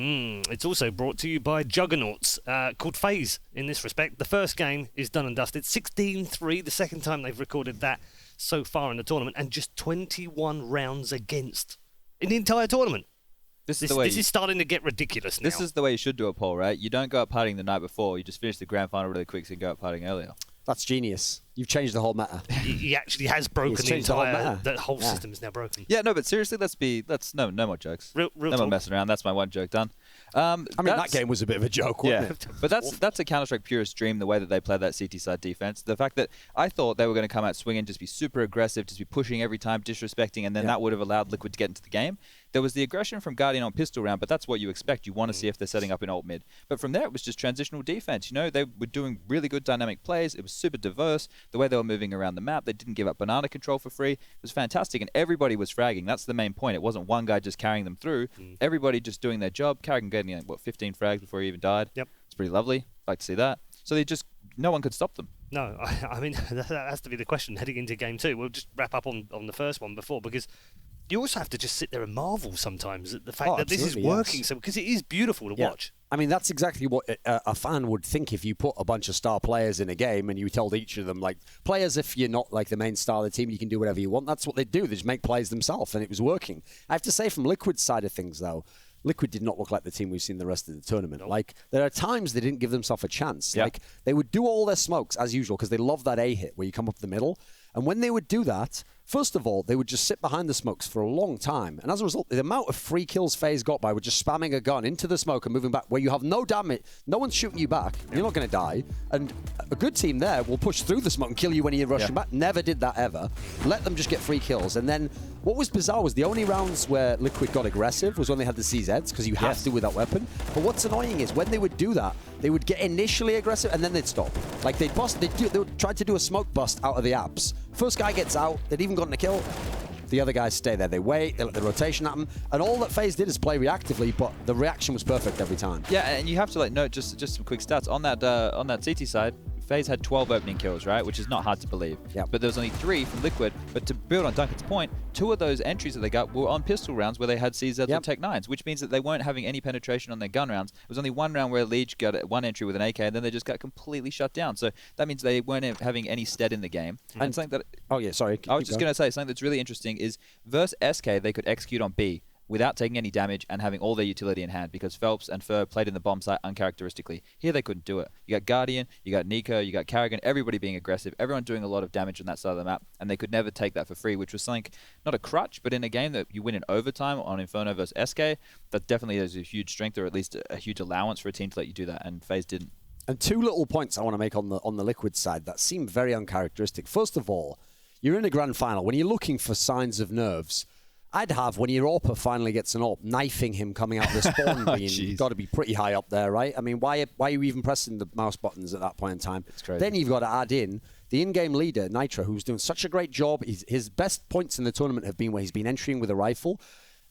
It's also brought to you by Juggernauts, called FaZe in this respect. The first game is done and dusted. 16-3, the second time they've recorded that so far in the tournament, and just 21 rounds against in the entire tournament. This is starting to get ridiculous now. This is the way you should do a poll, right? You don't go out partying the night before. You just finish the grand final really quick so you can go out partying earlier. That's genius. You've changed the whole meta. He actually has broken the entire... The whole system is now broken. Yeah, no, but seriously, no more jokes. Real no more messing around. That's my one joke done. I mean, that game was a bit of a joke, wasn't it? But that's a Counter-Strike purist dream, the way that they play that CT side defense. The fact that I thought they were going to come out swinging, just be super aggressive, just be pushing every time, disrespecting, and then that would have allowed Liquid to get into the game. There was the aggression from Guardian on pistol round, but that's what you expect. You want to see if they're setting up in ult mid. But from there, it was just transitional defense. You know, they were doing really good dynamic plays. It was super diverse. The way they were moving around the map, they didn't give up banana control for free. It was fantastic, and everybody was fragging. That's the main point. It wasn't one guy just carrying them through. Everybody just doing their job. Kerrigan getting, 15 frags before he even died. Yep. It's pretty lovely. Like to see that. So no one could stop them. No, I mean, that has to be the question heading into game 2. We'll just wrap up on the first one before, because you also have to just sit there and marvel sometimes at the fact that this is working, so because it is beautiful to watch. I mean, that's exactly what a fan would think if you put a bunch of star players in a game and you told each of them, like, players, if you're not like the main star of the team, you can do whatever you want. That's what they do. They just make plays themselves, and it was working. I have to say, from Liquid's side of things, though, Liquid did not look like the team we've seen the rest of the tournament. Nope. Like, there are times they didn't give themselves a chance. Like, they would do all their smokes, as usual, because they love that A hit where you come up the middle. And when they would do that, first of all, they would just sit behind the smokes for a long time. And as a result, the amount of free kills FaZe got by just spamming a gun into the smoke and moving back, where you have no damage, no one's shooting you back, you're not going to die. And a good team there will push through the smoke and kill you when you're rushing back. Never did that ever. Let them just get free kills. And then what was bizarre was the only rounds where Liquid got aggressive was when they had the CZs, because you have to with that weapon. But what's annoying is when they would do that, they would get initially aggressive and then they'd stop. Like they would try to do a smoke bust out of the apps. First guy gets out, they'd even gotten a kill. The other guys stay there. They wait, they let the rotation happen. And all that FaZe did is play reactively, but the reaction was perfect every time. Yeah, and you have to note just some quick stats. On that CT side, FaZe had 12 opening kills, right? Which is not hard to believe. Yep. But there was only 3 from Liquid. But to build on Duncan's point, 2 of those entries that they got were on pistol rounds where they had CZs or Tech 9s, which means that they weren't having any penetration on their gun rounds. It was only one round where Leash got one entry with an AK, and then they just got completely shut down. So that means they weren't having any stead in the game. And something that... Oh, yeah, sorry. I was just going to say, something that's really interesting is versus SK, they could execute on B without taking any damage and having all their utility in hand, because Phelps and Fur played in the bomb site uncharacteristically. Here they couldn't do it. You got Guardian, you got Nico, you got Kerrigan, everybody being aggressive, everyone doing a lot of damage on that side of the map, and they could never take that for free, which was something, not a crutch, but in a game that you win in overtime on Inferno versus SK, that definitely is a huge strength, or at least a huge allowance for a team to let you do that, and FaZe didn't. And 2 little points I want to make on the Liquid side that seem very uncharacteristic. First of all, you're in a grand final. When you're looking for signs of nerves, I'd have, when your AWPer finally gets an AWP, knifing him coming out of the spawn being, you've got to be pretty high up there, right? I mean, why are you even pressing the mouse buttons at that point in time? It's crazy. Then you've got to add in the in-game leader, Nitro, who's doing such a great job. His best points in the tournament have been where he's been entering with a rifle.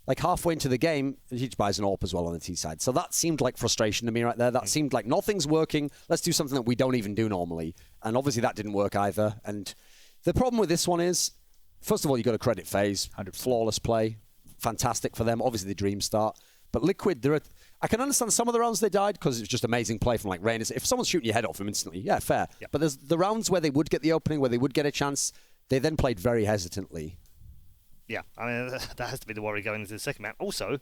Like halfway into the game, he buys an AWP as well on the T side. So that seemed like frustration to me right there. That seemed like nothing's working. Let's do something that we don't even do normally. And obviously that didn't work either. And the problem with this one is, first of all, you've got to credit FaZe. 100%. Flawless play. Fantastic for them. Obviously, the dream start. But Liquid, I can understand some of the rounds they died because it was just amazing play from like Rain. If someone's shooting your head off them instantly, yeah, fair. Yep. But there's the rounds where they would get the opening, where they would get a chance. They then played very hesitantly. Yeah, I mean, that has to be the worry going into the second map. Also,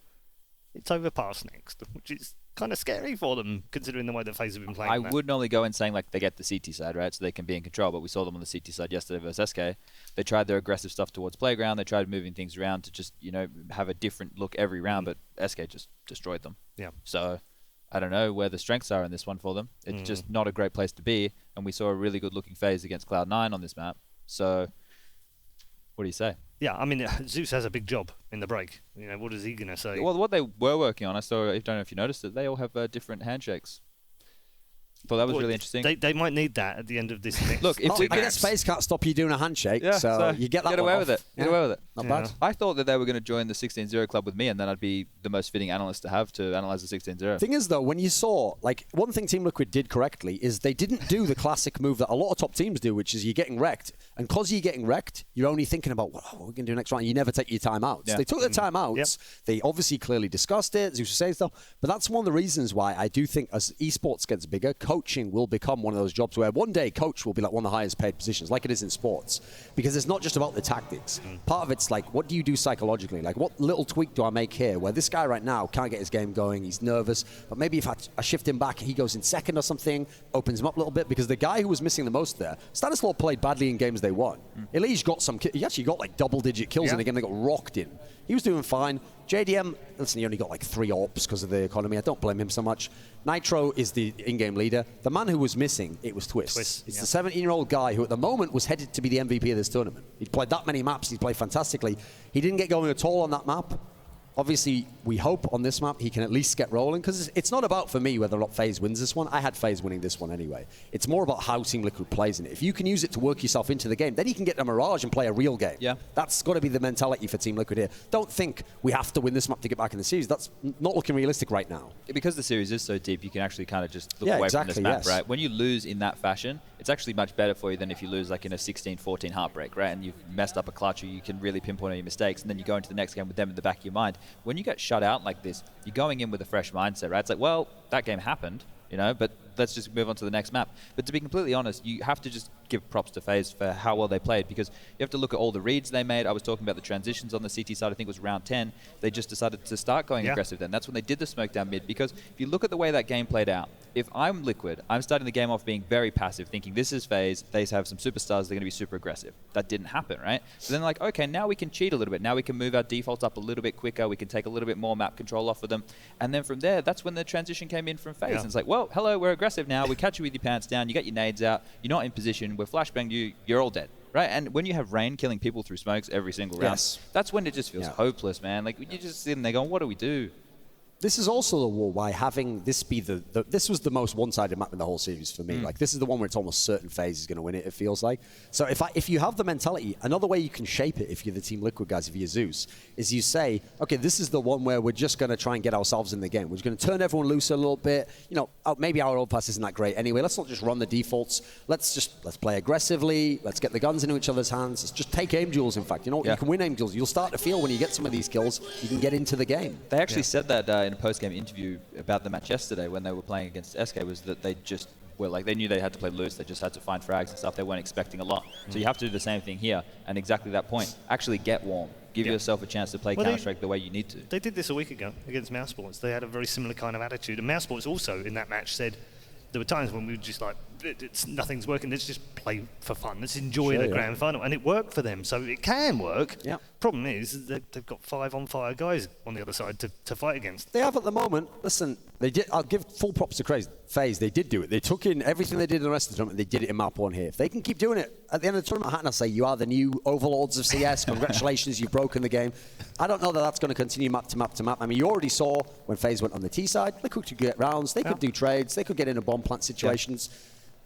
it's Overpass next, which is kind of scary for them, considering the way that FaZe have been playing. I would normally go in saying like they get the CT side, right, so they can be in control, but we saw them on the CT side yesterday versus SK. They tried their aggressive stuff towards Playground, they tried moving things around to just, have a different look every round, but SK just destroyed them. Yeah. So I don't know where the strengths are in this one for them. It's just not a great place to be, and we saw a really good looking FaZe against Cloud9 on this map. So what do you say? Yeah, I mean, Zeus has a big job in the break. What is he going to say? Well, what they were working on, I don't know if you noticed it, they all have different handshakes. Thought that was really interesting. They might need that at the end of this next. Look, if I guess FaZe can't stop you doing a handshake, so you get that get away with it. Yeah. Get away with it. Not bad. I thought that they were going to join the 16-0 club with me, and then I'd be the most fitting analyst to have to analyze the 16-0. Thing is, though, when you saw, like, one thing Team Liquid did correctly is they didn't do the classic move that a lot of top teams do, which is you're getting wrecked. And because you're getting wrecked, you're only thinking about, what are we going to do next round? You never take your timeouts. Yeah. They took their timeouts. Yep. They obviously clearly discussed it. Zeus was saying stuff. But that's one of the reasons why I do think as esports gets bigger, coaching will become one of those jobs where one day coach will be like one of the highest paid positions, like it is in sports. Because it's not just about the tactics. Part of it's like, what do you do psychologically? Like, what little tweak do I make here where this guy right now can't get his game going, he's nervous, but maybe if I shift him back, he goes in second or something, opens him up a little bit, because the guy who was missing the most there, Stanislaw played badly in games they won. Leash got he actually got like double-digit kills in the game they got rocked in. He was doing fine. JDM, listen, he only got like 3 AWPs because of the economy. I don't blame him so much. Nitro is the in-game leader. The man who was missing, it was Twist. It's the 17-year-old guy who at the moment was headed to be the MVP of this tournament. He'd played that many maps. He'd played fantastically. He didn't get going at all on that map. Obviously, we hope on this map he can at least get rolling, because it's not about, for me, whether or not FaZe wins this one. I had FaZe winning this one anyway. It's more about how Team Liquid plays in it. If you can use it to work yourself into the game, then you can get a Mirage and play a real game. Yeah. That's got to be the mentality for Team Liquid here. Don't think we have to win this map to get back in the series. That's not looking realistic right now. Because the series is so deep, you can actually kind of just look away from this map, right? When you lose in that fashion, it's actually much better for you than if you lose like in a 16-14 heartbreak, right? And you've messed up a clutch, or you can really pinpoint all your mistakes, and then you go into the next game with them in the back of your mind. When you get shut out like this, you're going in with a fresh mindset, right? It's like, well, that game happened, but let's just move on to the next map. But to be completely honest, you have to just give props to FaZe for how well they played, because you have to look at all the reads they made. I was talking about the transitions on the CT side. I think it was round 10. They just decided to start going aggressive then. That's when they did the smoke down mid, because if you look at the way that game played out, if I'm Liquid, I'm starting the game off being very passive, thinking this is FaZe, they have some superstars, they're going to be super aggressive. That didn't happen, right? So then like, okay, now we can cheat a little bit. Now we can move our defaults up a little bit quicker. We can take a little bit more map control off of them. And then from there, that's when the transition came in from FaZe. And it's like, well, hello, we're aggressive now. We catch you with your pants down. You get your nades out. You're not in position. We're flashbanging you. You're all dead. Right? And when you have Rain killing people through smokes every single round, that's when it just feels hopeless, man. Like, you're just sitting there going, what do we do? This is also the war why having this be this was the most one-sided map in the whole series for me. Like, this is the one where it's almost certain FaZe is going to win it feels like. So if you have the mentality, another way you can shape it if you're the Team Liquid guys, if you're Zeus, is you say, okay, this is the one where we're just going to try and get ourselves in the game. We're just going to turn everyone loose a little bit. Maybe our Overpass isn't that great anyway. Let's not just run the defaults. Let's play aggressively. Let's get the guns into each other's hands. Let's just take aim duels, in fact. You can win aim duels. You'll start to feel when you get some of these kills, you can get into the game. They actually said that in a post-game interview about the match yesterday when they were playing against SK, was that they just were like, they knew they had to play loose, they just had to find frags and stuff, they weren't expecting a lot. So you have to do the same thing here, and exactly that point, actually get warm. Give yourself a chance to play Counter-Strike the way you need to. They did this a week ago against Mousesports. They had a very similar kind of attitude. And Mousesports also, in that match, said there were times when we were just like, nothing's working, let's just play for fun. Let's enjoy the grand final. And it worked for them. So it can work. Yeah. Problem is that they've got 5 on-fire guys on the other side to fight against. They have at the moment. Listen, they did. I'll give full props to FaZe. They did do it. They took in everything they did in the rest of the tournament. They did it in map 1 here. If they can keep doing it, at the end of the tournament, I'll say, you are the new overlords of CS. Congratulations, you've broken the game. I don't know that that's going to continue map to map to map. I mean, you already saw when FaZe went on the T side, they could get rounds, they could do trades, they could get into bomb plant situations.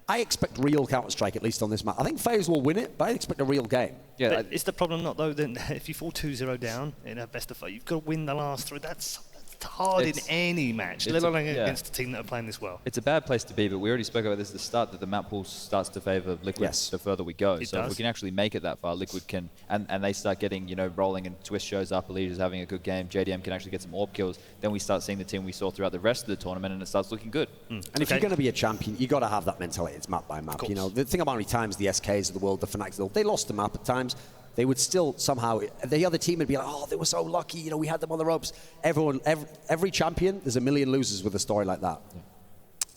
I expect real Counter-Strike, at least on this map. I think FaZe will win it, but I expect a real game. Yeah, is the problem not, though, that if you fall 2-0 down in a best of 5, you've got to win the last 3. That's hard in any match, let alone against a team that are playing this well. It's a bad place to be, but we already spoke about this at the start, that the map pool starts to favour Liquid the further we go. So if we can actually make it that far, Liquid can, and they start getting, rolling, and Twist shows up, Leash is having a good game, JDM can actually get some AWP kills, then we start seeing the team we saw throughout the rest of the tournament, and it starts looking good. And if you're going to be a champion, you got to have that mentality. It's map by map. The thing about how many times the SKs of the world, the Fnacs, they lost the map at times. They would still somehow, the other team would be like, oh, they were so lucky, we had them on the ropes. Every champion, there's a million losers with a story like that.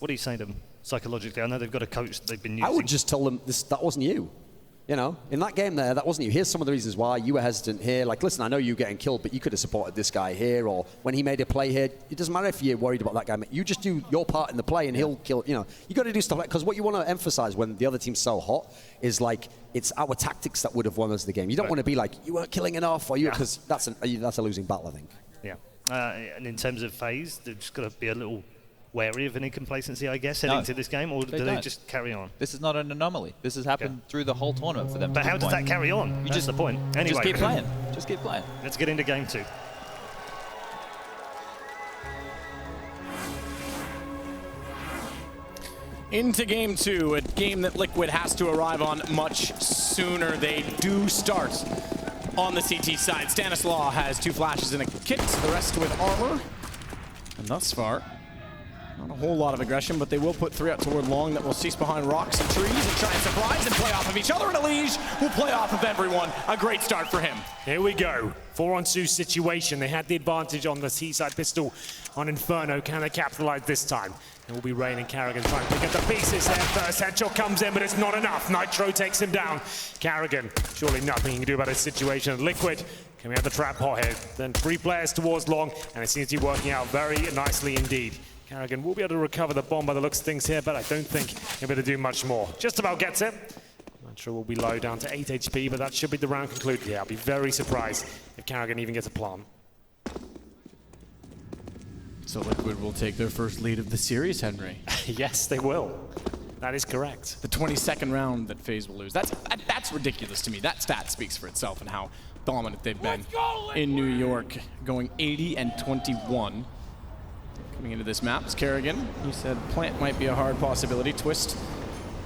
What do you say to them psychologically? I know they've got a coach that they've been using. I would just tell them, that wasn't you. In that game there, that wasn't you. Here's some of the reasons why you were hesitant here. Like, listen, I know you getting killed, but you could have supported this guy here, or when he made a play here, it doesn't matter if you're worried about that guy. You just do your part in the play, and he'll kill. You got to do stuff like, because what you want to emphasize when the other team's so hot is like, it's our tactics that would have won us the game. You don't want to be like, you weren't killing enough, or because that's a losing battle, I think. Yeah. And in terms of FaZe, they've just got to be a little wary of any complacency, I guess, heading to this game, or do they just carry on? This is not an anomaly. This has happened through the whole tournament for them. But how does that carry on? That's just the point. Anyway, just keep playing. Just keep playing. Let's get into game 2. Into game 2, a game that Liquid has to arrive on much sooner. They do start on the CT side. Stanislaw has 2 flashes and a kit, the rest with armor. And thus far, not a whole lot of aggression, but they will put 3 out toward long that will cease behind rocks and trees and try and surprise and play off of each other. And Leash will play off of everyone. A great start for him. Here we go. 4-on-2 situation. They had the advantage on the Seaside pistol on Inferno. Can they capitalize this time? It will be Rain and Kerrigan trying to pick up the pieces there first. Headshot comes in, but it's not enough. Nitro takes him down. Kerrigan, surely nothing he can do about his situation. Liquid coming out the trap hot here. Then 3 players towards long, and it seems to be working out very nicely indeed. Kerrigan will be able to recover the bomb by the looks of things here, but I don't think he'll be able to do much more. Just about gets it. Nitro will be low down to 8 HP, but that should be the round concluded here. I'll be very surprised if Kerrigan even gets a plant. So Liquid will take their first lead of the series, Henry. Yes, they will. That is correct. The 22nd round that FaZe will lose. That's ridiculous to me. That stat speaks for itself and how dominant they've been in New York, going 80-21. Coming into this map is Kerrigan. He said plant might be a hard possibility. Twist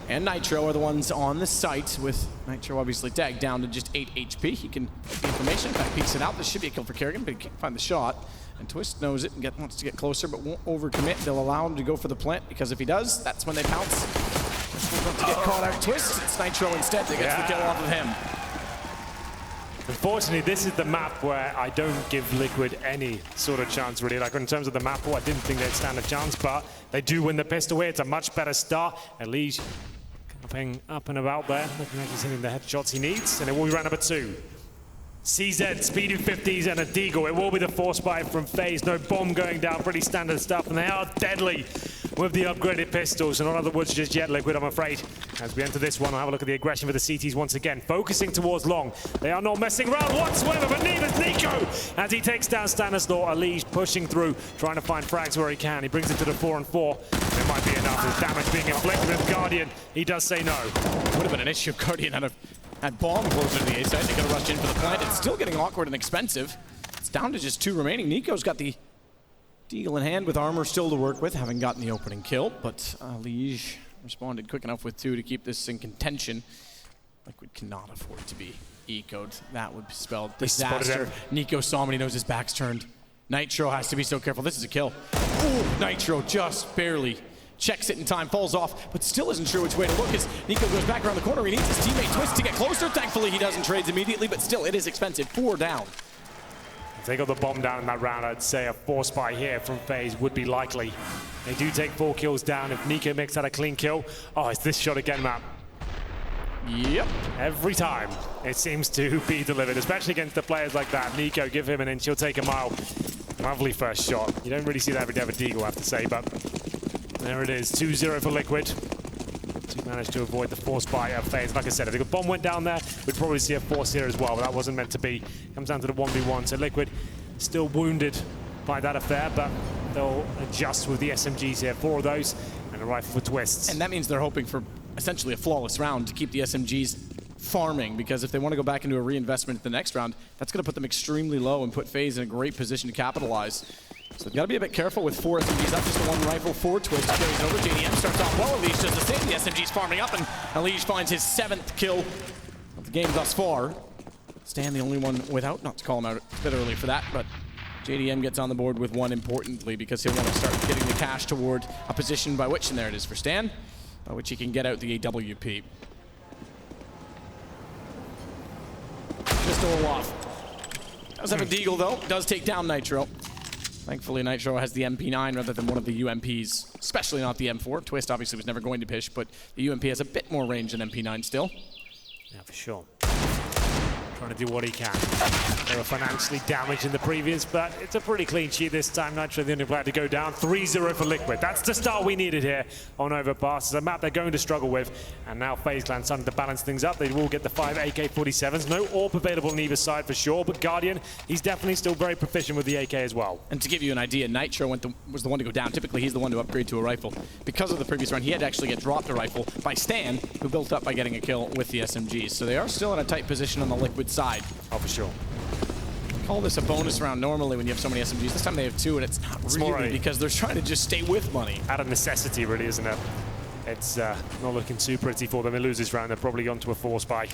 and Nitro are the ones on the site, with Nitro obviously tagged down to just 8 HP. He can get the information, in fact, peeks it out. This should be a kill for Kerrigan, but he can't find the shot. And Twist knows it and wants to get closer, but won't overcommit. They'll allow him to go for the plant, because if he does, that's when they pounce. Twist will to get caught out. Twist, it's Nitro instead that gets the kill off of him. Unfortunately, this is the map where I don't give Liquid any sort of chance, really. Like, in terms of the map, I didn't think they'd stand a chance, but they do win the pistol here. It's a much better start. At least coming up and about there, looking like he's hitting the headshots he needs, and it will be round number 2. CZ, speed in 50s and a deagle. It will be the force buy from FaZe. No bomb going down, pretty standard stuff, and they are deadly with the upgraded pistols. And not out of the woods just yet, Liquid, I'm afraid. As we enter this one, I'll have a look at the aggression for the CTs once again. Focusing towards long. They are not messing around whatsoever, but neither's Nico as he takes down Stanislaw. Leash pushing through, trying to find frags where he can. He brings it to the 4-on-4. It might be enough. There's damage being inflicted with Guardian. He does say no. Would have been an issue if Guardian had bomb closer to the A side. They could have rushed in for the plant. It's still getting awkward and expensive. It's down to just 2 remaining. Nico's got the deagle in hand with armor still to work with, having gotten the opening kill, but Leash responded quick enough with 2 to keep this in contention. Liquid cannot afford to be ecoed. That would spell disaster. Nico saw him and he knows his back's turned. Nitro has to be so careful. This is a kill. Ooh, Nitro just barely checks it in time, falls off, but still isn't sure which way to look as Nico goes back around the corner. He needs his teammate Twist to get closer. Thankfully, he doesn't trades immediately, but still, it is expensive. 4 down. If they got the bomb down in that round, I'd say a force buy here from FaZe would be likely. They do take 4 kills down. If Nico makes that a clean kill, oh, it's this shot again, Matt. Yep. Every time it seems to be delivered, especially against the players like that. Nico, give him an inch, he'll take a mile. Lovely first shot. You don't really see that every day with Deagle, I have to say, but there it is. 2-0 for Liquid. To manage to avoid the force buy of FaZe. Like I said, if the bomb went down there, we'd probably see a force here as well, but that wasn't meant to be. Comes down to the 1v1, so Liquid still wounded by that affair, but they'll adjust with the SMGs here. 4 of those, and a rifle for Twists. And that means they're hoping for essentially a flawless round to keep the SMGs farming, because if they want to go back into a reinvestment the next round, that's going to put them extremely low and put FaZe in a great position to capitalize. So they've got to be a bit careful with 4 SMGs, not just the 1 rifle. 4 Twist carries over. JDM starts off well. Leash does the same. The SMG's farming up, and Leash finds his 7th kill of the game thus far. Stan the only one without, not to call him out, it's a bit early for that, but JDM gets on the board with 1 importantly, because he'll want to start getting the cash toward a position by which, and there it is for Stan, by which he can get out the AWP. Just Olaf. Does have a deagle though, does take down Nitro. Thankfully, Nitro has the MP9 rather than one of the UMPs, especially not the M4. Twist obviously was never going to push, but the UMP has a bit more range than MP9 still. Yeah, for sure. Trying trying to do what he can. They were financially damaged in the previous, but it's a pretty clean sheet this time. Nitro the only player to go down. 3-0 for Liquid. That's the start we needed here on Overpass. It's a map they're going to struggle with, and now FaZe Clan starting to balance things up. They will get the 5 AK-47s. No AWP available on either side for sure, but Guardian, he's definitely still very proficient with the AK as well. And to give you an idea, Nitro was the one to go down. Typically, he's the one to upgrade to a rifle. Because of the previous round, he had to actually get dropped a rifle by Stan, who built up by getting a kill with the SMGs. So they are still in a tight position on the Liquid side. Oh, for sure. Call this a bonus round normally when you have so many SMGs. This time they have 2, and it's not really because they're trying to just stay with money. Out of necessity, really, isn't it? It's not looking too pretty for them. They lose this round, they're probably on to a 4-spy.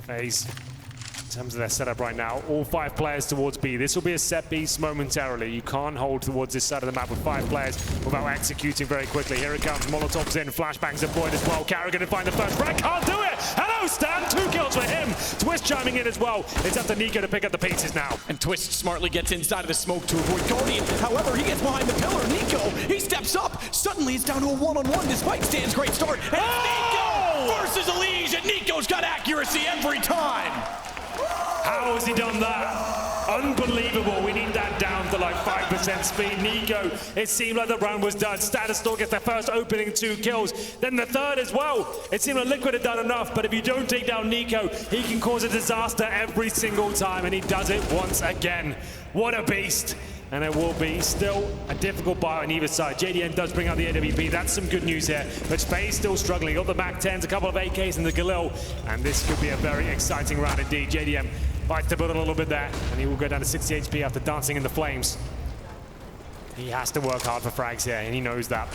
FaZe, in terms of their setup right now, all 5 players towards B. This will be a set piece momentarily. You can't hold towards this side of the map with 5 players without executing very quickly. Here it comes, Molotov's in, flashbangs deployed as well. Kerrigan to find the first frag, can't do it! Hello, Stan, 2 kills for him. Twist chiming in as well. It's up to Nico to pick up the pieces now. And Twist smartly gets inside of the smoke to avoid Guardian. However, he gets behind the pillar. Nico, he steps up. Suddenly, it's down to a one-on-one despite Stan's great start. And Nico versus Liash, and Nico's got accuracy every time. How has he done that? Unbelievable. We need that down to like 5% speed. Nico, it seemed like the round was done. Status still gets their first opening 2 kills. Then the third as well. It seemed like Liquid had done enough, but if you don't take down Nico, he can cause a disaster every single time, and he does it once again. What a beast. And it will be still a difficult bar on either side. JDM does bring out the AWP. That's some good news here. But FaZe still struggling. Got the Mac 10s, a couple of AKs, and the Galil. And this could be a very exciting round indeed. JDM fights to build a little bit there, and he will go down to 60 HP after dancing in the flames. He has to work hard for frags here, and he knows that.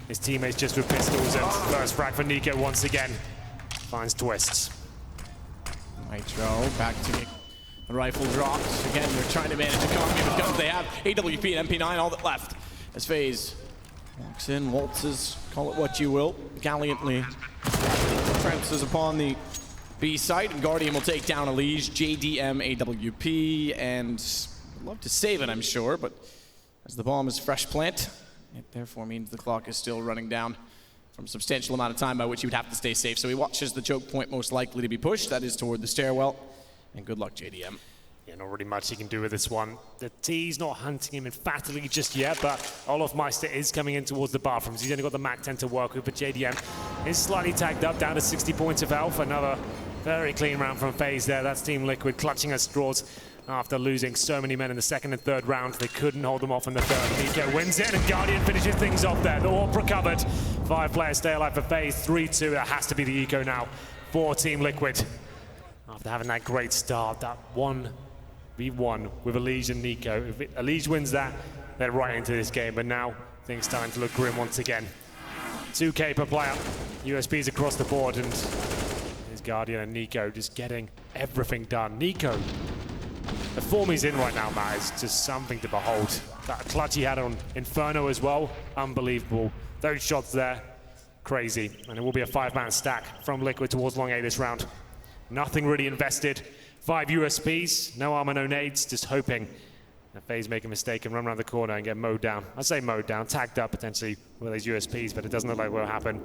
His teammates just with pistols, and first frag for Nico once again. Finds Twists. Nitro back to the rifle dropped. Again, they're trying to manage economy with guns they have. AWP and MP9, all that left. As FaZe walks in, waltzes, call it what you will, gallantly trances upon the B site, and Guardian will take down a Leash, JDM, AWP, and I'd love to save it, I'm sure, but as the bomb is fresh plant, it therefore means the clock is still running down from a substantial amount of time by which you would have to stay safe. So he watches the choke point most likely to be pushed. That is toward the stairwell. And good luck, JDM. Yeah, not really much he can do with this one. The T's not hunting him emphatically just yet, but Olofmeister is coming in towards the bathrooms. He's only got the Mac 10 to work with, but JDM is slightly tagged up, down to 60 points of health. Another very clean round from FaZe there. That's Team Liquid clutching at straws after losing so many men in the second and third rounds. They couldn't hold them off in the third. Nico wins it, and Guardian finishes things off there. The AWP recovered. 5 players stay alive for FaZe. 3-2. That has to be the eco now for Team Liquid. After having that great start, that 1v1 with Liash and Nico. If Liash wins that, they're right into this game. But now, things starting to look grim once again. 2K per player. USPs across the board, and his Guardian and Nico just getting everything done. Nico, the form he's in right now, Matt, is just something to behold. That clutch he had on Inferno as well, unbelievable. Those shots there, crazy. And it will be a 5-man stack from Liquid towards long A this round. Nothing really invested. 5 USPs, no armor, no nades, just hoping that FaZe make a mistake and run around the corner and get mowed down. I say mowed down, tagged up potentially with those USPs, but it doesn't look like it will happen.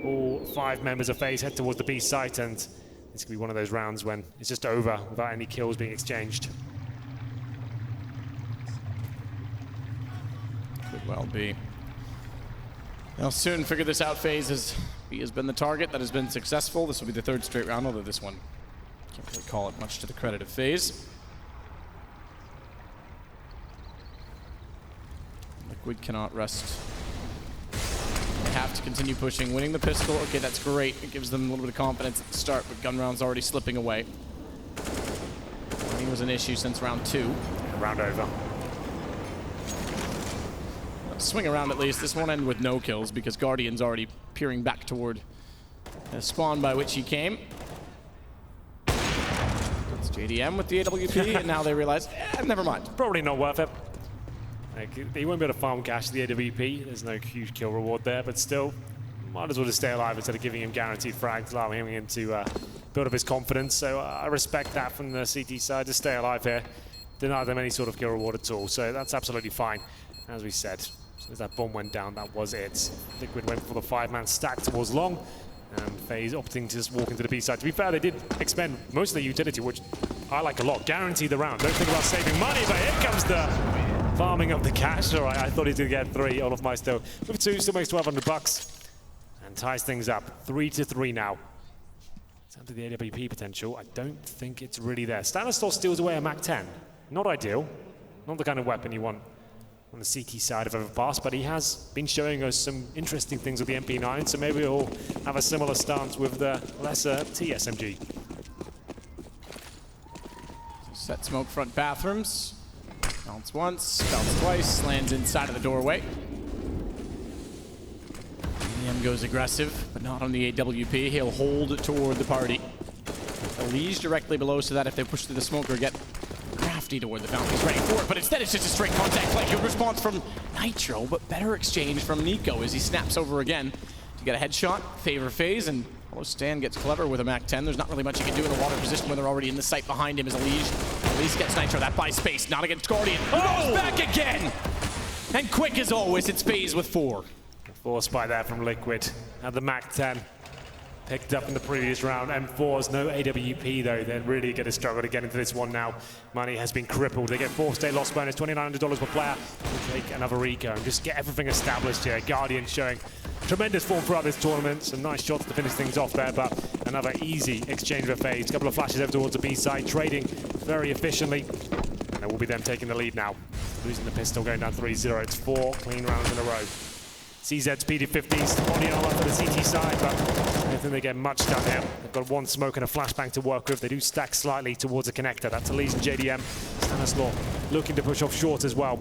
All 5 members of FaZe head towards the B site, and this could be one of those rounds when it's just over without any kills being exchanged. Could well be. They'll soon figure this out. FaZe has been the target that has been successful. This will be the 3rd straight round, although this one can't really call it much to the credit of FaZe. Liquid cannot rest. They have to continue pushing, winning the pistol. Okay, that's great. It gives them a little bit of confidence at the start, but gun rounds already slipping away. Winning was an issue since round 2. Round over. Swing around at least. This won't end with no kills because Guardian's already peering back toward the spawn by which he came. That's JDM with the AWP, and now they realize, never mind. Probably not worth it. Like, they won't be able to farm cash the AWP. There's no huge kill reward there, but still, might as well just stay alive instead of giving him guaranteed frags, allowing him to build up his confidence. So I respect that from the CT side, to stay alive here. Deny them any sort of kill reward at all, so that's absolutely fine. As we said, as soon as that bomb went down, that was it. Liquid went for the 5-man stack towards long, And FaZe opting to just walk into the B side. To be fair, they did expend most of their utility, which I like a lot. Guarantee the round. Don't think about saving money, but here comes the farming of the cash. All right, I thought he was going to get 3. Olofmeister with 2, still makes $1,200 and ties things up. 3-3 now. In terms of the AWP potential, I don't think it's really there. Stanislaw steals away a MAC-10. Not ideal. Not the kind of weapon you want on the CT side of Overpass, but he has been showing us some interesting things with the MP9, so maybe he'll have a similar stance with the lesser TSMG. Set smoke front bathrooms. Bounce once, bounce twice, lands inside of the doorway. EM goes aggressive, but not on the AWP. He'll hold toward the party. The Leash directly below so that if they push through the smoke or get crafty toward the fountain, he's ready for it, but instead it's just a straight contact play. Good response from Nitro, but better exchange from Nico as he snaps over again to get a headshot, favor FaZe, and although Stan gets clever with a MAC-10, there's not really much he can do in a water position when they're already in the sight behind him as a Leash. Leash gets Nitro, that buys space, not against Guardian. Who goes back again? And quick as always, it's FaZe with 4. Forced by that from Liquid. Now the MAC-10 picked up in the previous round. M4's no AWP though. They're really going to struggle to get into this one now. Money has been crippled. They get 4-state loss bonus, $2,900 per player. We'll take another eco and just get everything established here. Guardian showing tremendous form throughout this tournament. Some nice shots to finish things off there, but another easy exchange with FaZe. A couple of flashes over towards the B side, trading very efficiently. And it will be them taking the lead now. Losing the pistol, going down 3-0. It's 4 clean rounds in a row. CZ's PD50s on the armor for the CT side, but I don't think they get much done here. They've got 1 smoke and a flashbang to work with. They do stack slightly towards a connector. That's Elise and JDM. Stanislaw looking to push off short as well.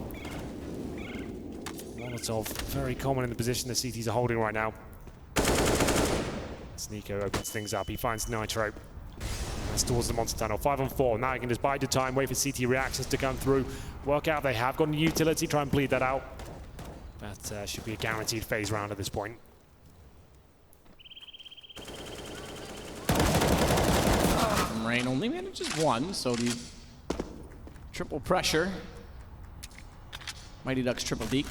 Molotov, very common in the position the CTs are holding right now. As Nico opens things up, he finds Nitro. That's towards the monster tunnel. 5-on-4. Now he can just bide the time, wait for CT reactions to come through. Work out they have got a utility, try and bleed that out. That should be a guaranteed FaZe round at this point. Rain only manages 1, so the triple pressure. Mighty Ducks triple deke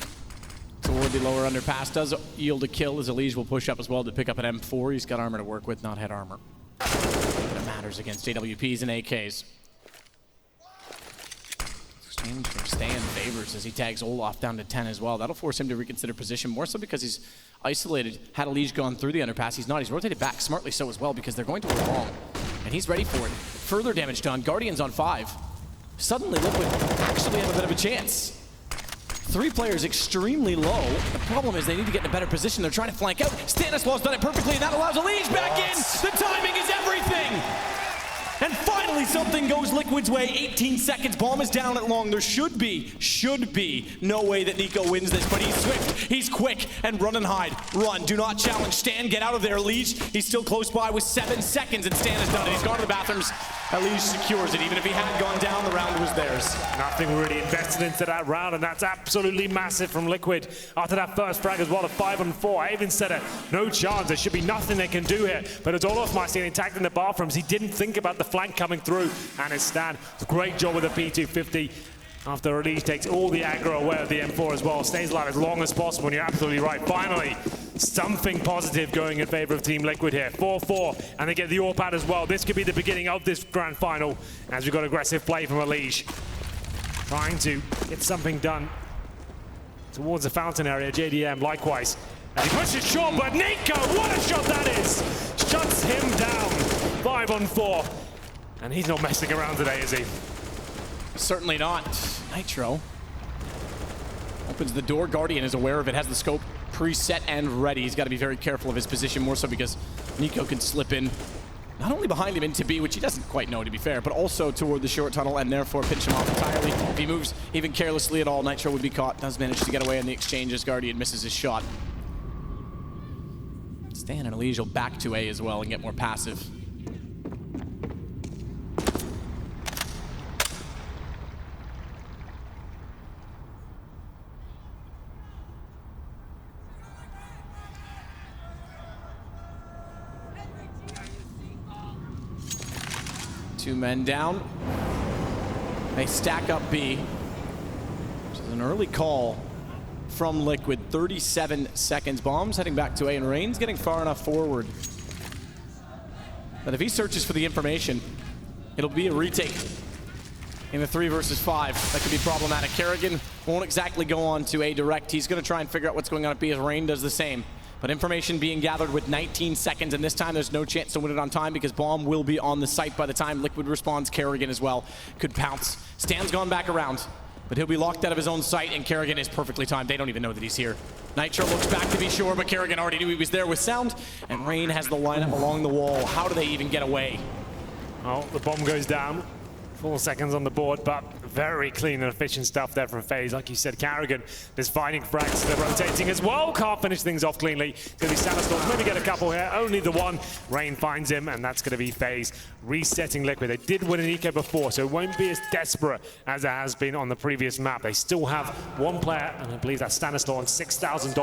toward the lower underpass does yield a kill as Leash will push up as well to pick up an M4. He's got armor to work with, not head armor. It matters against AWPs and AKs. Exchange from Stan favors as he tags Olof down to 10 as well. That'll force him to reconsider position, more so because he's isolated. Had a Leash gone through the underpass, he's not. He's rotated back, smartly so as well, because they're going to go long. And he's ready for it. Further damage done. Guardian's on 5. Suddenly Liquid actually have a bit of a chance. 3 players extremely low. The problem is they need to get in a better position. They're trying to flank out. Stanislaw's done it perfectly, and that allows a Leash back in. The timing is everything. And finally something goes Liquid's way. 18 seconds, bomb is down at long. There should be no way that Nico wins this, but he's swift, he's quick, and run and hide. Run, do not challenge. Stan, get out of there. Leash, he's still close by with 7 seconds, and Stan has done it. He's gone to the bathrooms. Leash secures it. Even if he hadn't gone down, the round was theirs. Nothing really invested into that round, and that's absolutely massive from Liquid. After that first frag as well, a 5-on-4. I even said it, no chance. There should be nothing they can do here. But it's Olofmeister getting attacked in the bathrooms. He didn't think about the flank coming through, and it's Stan. Great job with the P250. After Leash takes all the aggro away of the M4 as well. Stays alive as long as possible, and you're absolutely right. Finally, something positive going in favor of Team Liquid here. 4-4, and they get the AWP out as well. This could be the beginning of this grand final, as we've got aggressive play from Leash. Trying to get something done towards the fountain area. JDM likewise. And he pushes short, but Nico, what a shot that is! Shuts him down. 5-on-4. And he's not messing around today, is he? Certainly not. Nitro opens the door. Guardian is aware of it, has the scope preset and ready. He's got to be very careful of his position, more so because Nico can slip in, not only behind him into B, which he doesn't quite know to be fair, but also toward the short tunnel and therefore pinch him off entirely. If he moves even carelessly at all, Nitro would be caught. Does manage to get away in the exchange as Guardian misses his shot. Stan and Elise will back to A as well and get more passive. Two men down. They stack up B, which is an early call from Liquid. 37 seconds. Bombs heading back to A, and Rain's getting far enough forward But if he searches for the information, it'll be a retake in the 3 versus 5. That could be problematic. Kerrigan won't exactly go on to A direct. He's going to try and figure out what's going on at B as Rain does the same. But information being gathered with 19 seconds, and this time there's no chance to win it on time because Bomb will be on the site by the time Liquid responds. Kerrigan as well could pounce. Stan's gone back around, but he'll be locked out of his own sight, and Kerrigan is perfectly timed. They don't even know that he's here. Nitro looks back to be sure, but Kerrigan already knew he was there with sound, and Rain has the lineup along the wall. How do they even get away? Well, the bomb goes down. 4 seconds on the board, but very clean and efficient stuff there from FaZe. Like you said, Kerrigan is finding frags. They're rotating as well. Can't finish things off cleanly. It's going to be Sandstorm. Maybe get a couple here. Only the one. Rain finds him, and that's going to be FaZe resetting Liquid. They did win an eco before, so it won't be as desperate as it has been on the previous map. They still have one player, and I believe that's Stanislaw on $6,000.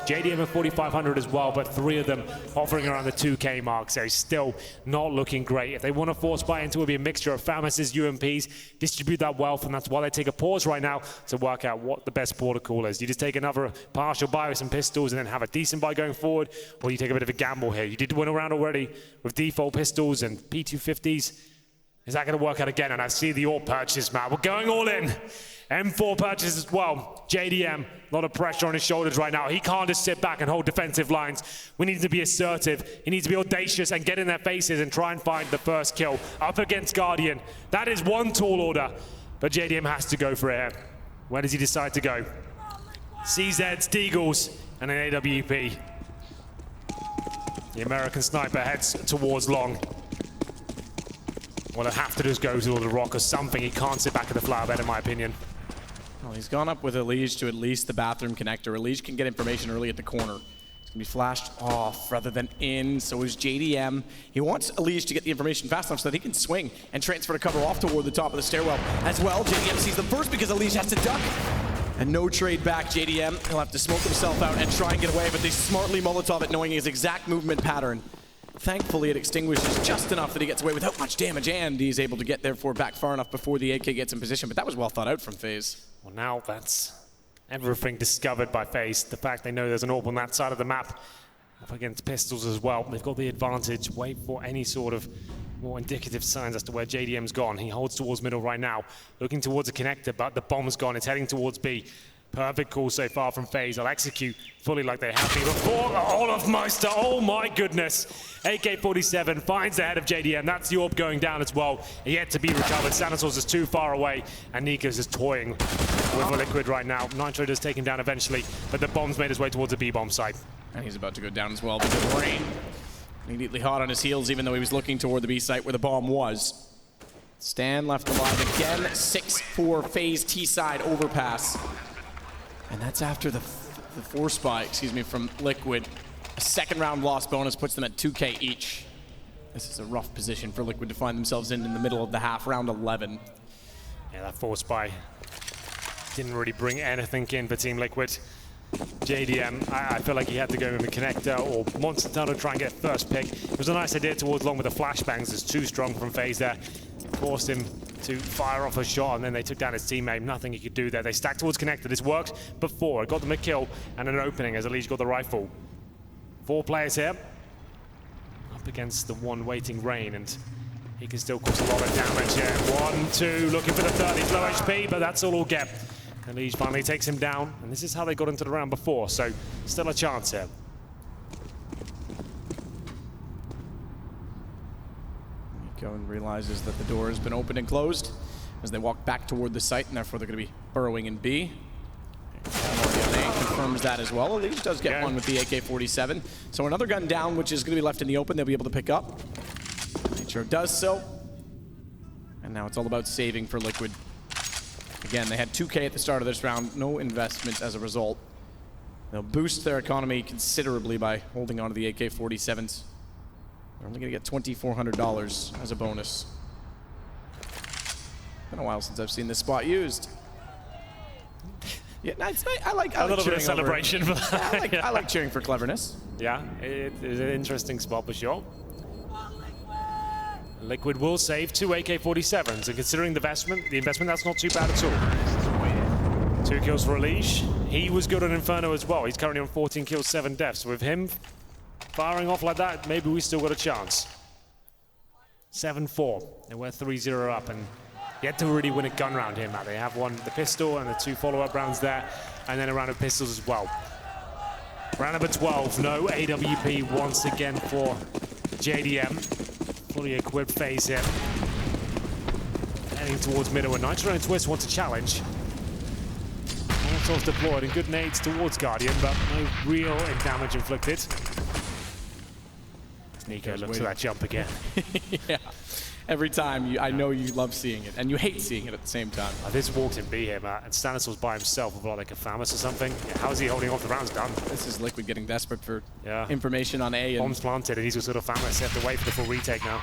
JDM at $4,500 as well, but 3 of them offering around the 2K mark, so still not looking great. If they want to force buy into it, will be a mixture of Famis's UMPs, distribute that wealth, and that's why they take a pause right now to work out what the best protocol is. You just take another partial buy with some pistols and then have a decent buy going forward, or you take a bit of a gamble here. You did win a round already with default pistols and P250s. Is that going to work out again? And I see the AWP purchase, Matt. We're going all in. M4 purchase as well. JDM, a lot of pressure on his shoulders right now. He can't just sit back and hold defensive lines. We need to be assertive. He needs to be audacious and get in their faces and try and find the first kill up against Guardian. That is one tall order, but JDM has to go for it. Where does he decide to go? CZs, Deagles, and an AWP. The American sniper heads towards long. Well, he'll have to just go to the rock or something. He can't sit back at the flower bed, in my opinion. Well, he's gone up with a Leash to at least the bathroom connector. A Leash can get information early at the corner. It's going to be flashed off rather than in. So is JDM. He wants a Leash to get the information fast enough so that he can swing and transfer to cover off toward the top of the stairwell as well. JDM sees them first because a Leash has to duck. And no trade back, JDM. He'll have to smoke himself out and try and get away, but they smartly Molotov it, knowing his exact movement pattern. Thankfully, it extinguishes just enough that he gets away without much damage, and he's able to get therefore back far enough before the AK gets in position. But that was well thought out from FaZe. Well, now that's everything discovered by FaZe. The fact they know there's an AWP on that side of the map, up against pistols as well. They've got the advantage. Wait for any sort of more indicative signs as to where JDM's gone. He holds towards middle right now, looking towards a connector, but the bomb's gone. It's heading towards B. Perfect call so far from FaZe. I'll execute fully like they have been before. Olofmeister, oh my goodness. AK-47 finds the head of JDM. That's the AWP going down as well. Yet to be recovered. Sanatos is too far away, and Nikos is toying with Liquid right now. Nitro does take him down eventually, but the bomb's made his way towards the B-bomb site. And he's about to go down as well because Rain immediately hot on his heels, even though he was looking toward the B site where the bomb was. Stan left alive again. 6-4 FaZe T-side overpass. And that's after the force buy, from Liquid. A second round loss bonus puts them at 2K each. This is a rough position for Liquid to find themselves in the middle of the half, round 11. Yeah, that force buy didn't really bring anything in for Team Liquid. JDM, I feel like he had to go with a connector or Monster Tunnel to try and get first pick. It was a nice idea towards long with the flashbangs. It's too strong from FaZe there. Forced him to fire off a shot, and then they took down his teammate. Nothing he could do there. They stacked towards connector. This worked before. It got them a kill and an opening as Leash got the rifle. 4 players here. Up against the one waiting Rain, and he can still cause a lot of damage here. 1, 2, looking for the third. He's low HP, but that's all he'll get. And Leash finally takes him down, and this is how they got into the round before, so still a chance here. And realizes that the door has been opened and closed as they walk back toward the site, and therefore they're going to be burrowing in B. Confirms that as well. Leash does get one with the AK-47. So another gun down, which is going to be left in the open, they'll be able to pick up. Nitro does so. And now it's all about saving for Liquid. Again, they had 2K at the start of this round, no investment as a result. They'll boost their economy considerably by holding on to the AK-47s. They're only going to get $2,400 as a bonus. Been a while since I've seen this spot used. Yeah, it's nice. I like a little bit of celebration for that. I like cheering for cleverness. Yeah, it is an interesting spot for sure. Liquid will save 2 AK-47s, and considering the investment, that's not too bad at all. 2 kills for Leash. He was good on Inferno as well. He's currently on 14 kills, 7 deaths. With him firing off like that, maybe we still got a chance. 7-4. They were 3-0 up, and yet to really win a gun round here, Matt. They have won the pistol and the 2 follow-up rounds there, and then a round of pistols as well. Round number 12, no AWP once again for JDM. Fully equipped FaZe here. Heading towards middle, and Nitro and Twist want to challenge. Molotov's deployed and good nades towards Guardian, but no real damage inflicted. Nico looks for that jump again. Yeah. Every time, I know you love seeing it, and you hate seeing it at the same time. This walked in B here, Matt, and Stanislav's by himself with like a FAMAS or something. Yeah, how is he holding off the rounds done? This is Liquid getting desperate for information on A. Bombs planted, and he's got sort of FAMAS. They have to wait for the full retake now.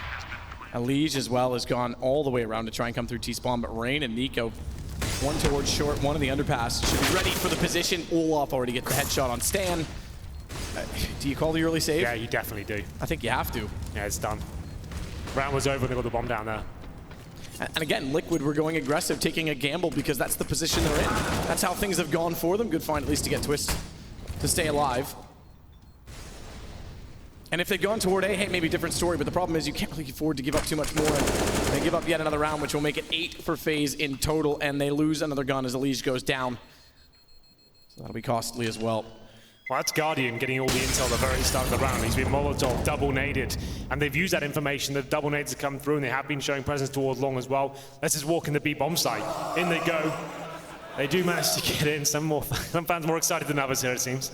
Leash as well has gone all the way around to try and come through T-spawn, but Rain and Nico, one towards short, one in the underpass, should be ready for the position. Olof already gets the headshot on Stan. Do you call the early save? Yeah, you definitely do. I think you have to. Yeah, it's done. Round was over and they got the bomb down there. And again, Liquid were going aggressive, taking a gamble because that's the position they're in. That's how things have gone for them. Good find at least to get Twist to stay alive. And if they'd gone toward A, hey, maybe different story, but the problem is you can't really afford to give up too much more. And they give up yet another round, which will make it 8 for FaZe in total, and they lose another gun as Leash goes down. So that'll be costly as well. Well, that's Guardian getting all the intel at the very start of the round. He's been Molotov, double-naded, and they've used that information. The double nades have come through, and they have been showing presence towards long as well. Let's just walk in the B bomb site. In they go. They do manage to get in. Some fans more excited than others here, it seems.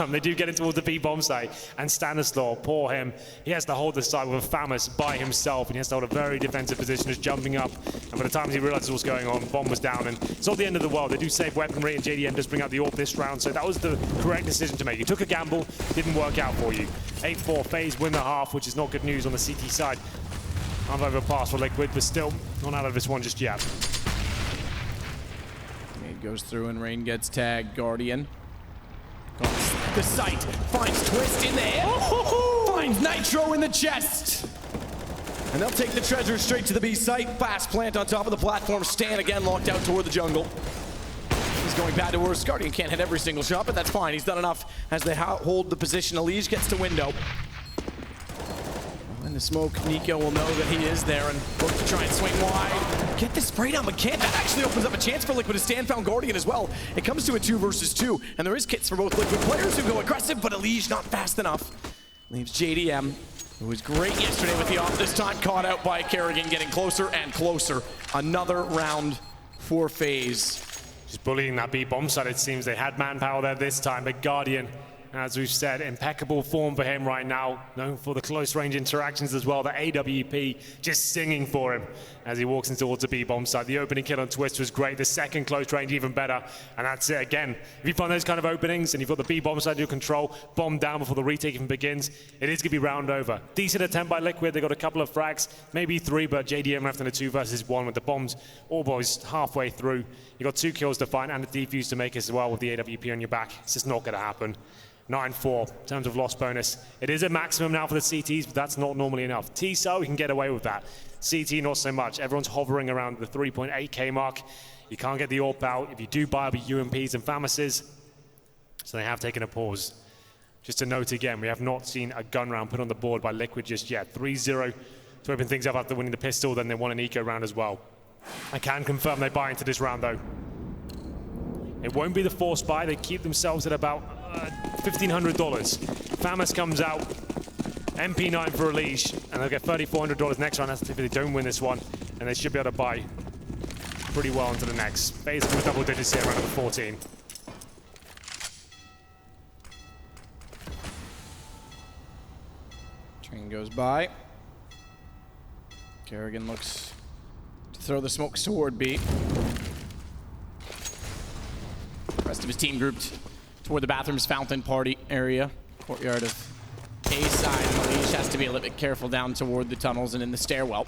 They do get in towards the B bomb site, and Stanislav, poor him, he has to hold the site with a FAMAS by himself, and he has to hold a very defensive position, just jumping up. And by the time he realizes what's going on, bomb was down, and it's not the end of the world. They do save weaponry, and JDM does bring out the AWP this round, so that was the correct decision to make. You took a gamble, didn't work out for you. 8-4, FaZe win the half, which is not good news on the CT side. I've overpassed for Liquid, but still not out of this one just yet. Nade goes through, and Rain gets tagged. Guardian. The site finds Twist in the air, finds Nitro in the chest. And they'll take the treasure straight to the B site. Fast plant on top of the platform. Stan again locked out toward the jungle. He's going bad to worse. Guardian can't hit every single shot, but that's fine. He's done enough as they hold the position. Leash gets to window. In the smoke, Nico will know that he is there and look to try and swing wide. Get the spray down, but can't. That actually opens up a chance for Liquid to stand found Guardian as well. It comes to a 2 versus 2, and there is kits for both Liquid players who go aggressive, but Leash not fast enough. Leaves JDM, who was great yesterday with the off, this time caught out by Kerrigan, getting closer and closer. Another round for FaZe. Just bullying that B bomb site, it seems. They had manpower there this time, but Guardian, as we've said, impeccable form for him right now. Known for the close range interactions as well. The AWP just singing for him as he walks in towards the B bomb site. The opening kill on Twist was great. The second close range even better. And that's it again. If you find those kind of openings and you've got the B bomb site in your control, bomb down before the retake even begins, it is going to be round over. Decent attempt by Liquid. They got a couple of frags, maybe 3, but JDM left in a 2 versus 1 with the bombs all boys halfway through. You got 2 kills to find and a defuse to make as well with the AWP on your back. It's just not going to happen. 9-4 in terms of loss bonus. It is a maximum now for the CTs, but that's not normally enough. T-Cell, we can get away with that. CT, not so much. Everyone's hovering around the 3.8k mark. You can't get the AWP out. If you do buy, it'll be UMPs and FAMASes. So they have taken a pause. Just to note again, we have not seen a gun round put on the board by Liquid just yet. 3-0 to open things up after winning the pistol, then they won an eco round as well. I can confirm they buy into this round though. It won't be the forced buy. They keep themselves at about $1,500. FAMAS comes out, MP9 for a Leash, and they'll get $3,400 next round. That's if they don't win this one, and they should be able to buy pretty well into the next. FaZe with double digits here, round number 14. Train goes by. Kerrigan looks to throw the smokes toward B. Rest of his team grouped toward the bathrooms fountain party area, courtyard of A side, and the Leash has to be a little bit careful down toward the tunnels and in the stairwell.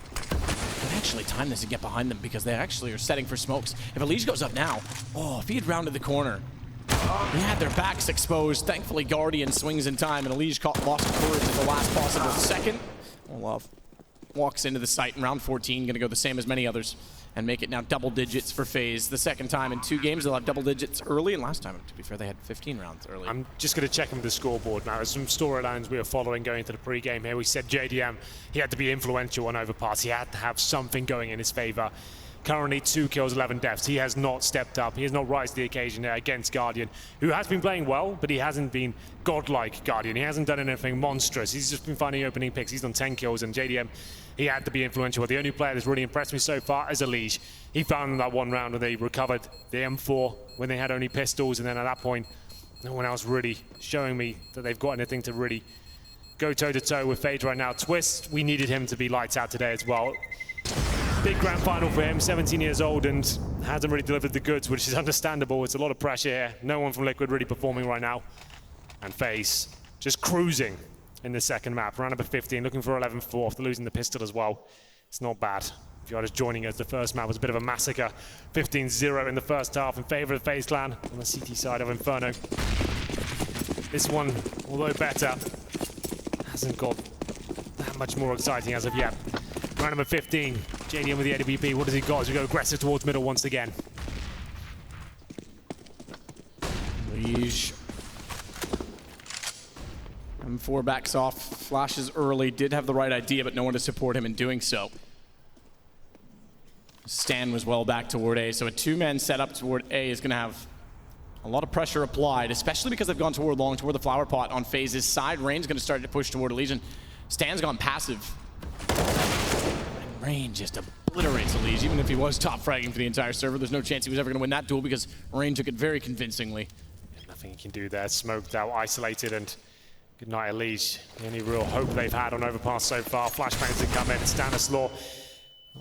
They actually time this to get behind them because they actually are setting for smokes. If a Leash goes up now, if he had rounded the corner, he had their backs exposed. Thankfully, Guardian swings in time, and a Leash lost courage at the last possible second. Olaf walks into the site in round 14, gonna go the same as many others and make it now double digits for FaZe. The second time in 2 games they'll have double digits early, and last time, to be fair, they had 15 rounds early. I'm just going to check on the scoreboard now. There's some storylines we were following going into the pre-game here. We said JDM, he had to be influential on Overpass. He had to have something going in his favor. Currently 2 kills, 11 deaths. He has not stepped up. He has not risen to the occasion there against Guardian, who has been playing well, but he hasn't been godlike Guardian. He hasn't done anything monstrous. He's just been finding opening picks. He's done 10 kills, and JDM, he had to be influential. The only player that's really impressed me so far is Leash. He found that one round when they recovered the M4 when they had only pistols, and then at that point, no one else really showing me that they've got anything to really go toe-to-toe with FaZe right now. Twist, we needed him to be lights out today as well. Big grand final for him, 17 years old, and hasn't really delivered the goods, which is understandable. It's a lot of pressure here. No one from Liquid really performing right now. And FaZe just cruising in the second map. Round number 15, looking for 11-4 after losing the pistol as well. It's not bad. If you're just joining us, the first map was a bit of a massacre. 15-0 in the first half in favor of FaZe Clan on the CT side of Inferno. This one, although better, hasn't got that much more exciting as of yet. Round number 15, JDM with the AWP. What does he got as we go aggressive towards middle once again? Leash. M4 backs off, flashes early, did have the right idea, but no one to support him in doing so. Stan was well back toward A, so a 2-man setup toward A is going to have a lot of pressure applied, especially because they've gone toward long, toward the flower pot on FaZe's side. Rain's going to start to push toward Legion. Stan's gone passive. And Rain just obliterates Legion, even if he was top fragging for the entire server. There's no chance he was ever going to win that duel because Rain took it very convincingly. Yeah, nothing he can do there. Smoked out, isolated, and good night, Leash. The only real hope they've had on Overpass so far. Flashbangs have come in. Stanislaw,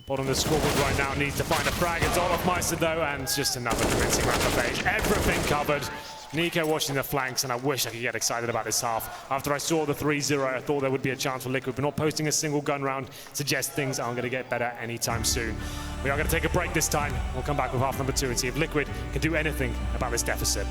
bottom of the scoreboard right now, needs to find a frag. It's Olofmeister though, and it's just another convincing round of FaZe. Everything covered. Nico watching the flanks, and I wish I could get excited about this half. After I saw the 3-0, I thought there would be a chance for Liquid, but not posting a single gun round suggests things aren't going to get better anytime soon. We are going to take a break this time. We'll come back with half number 2 and see if Liquid can do anything about this deficit.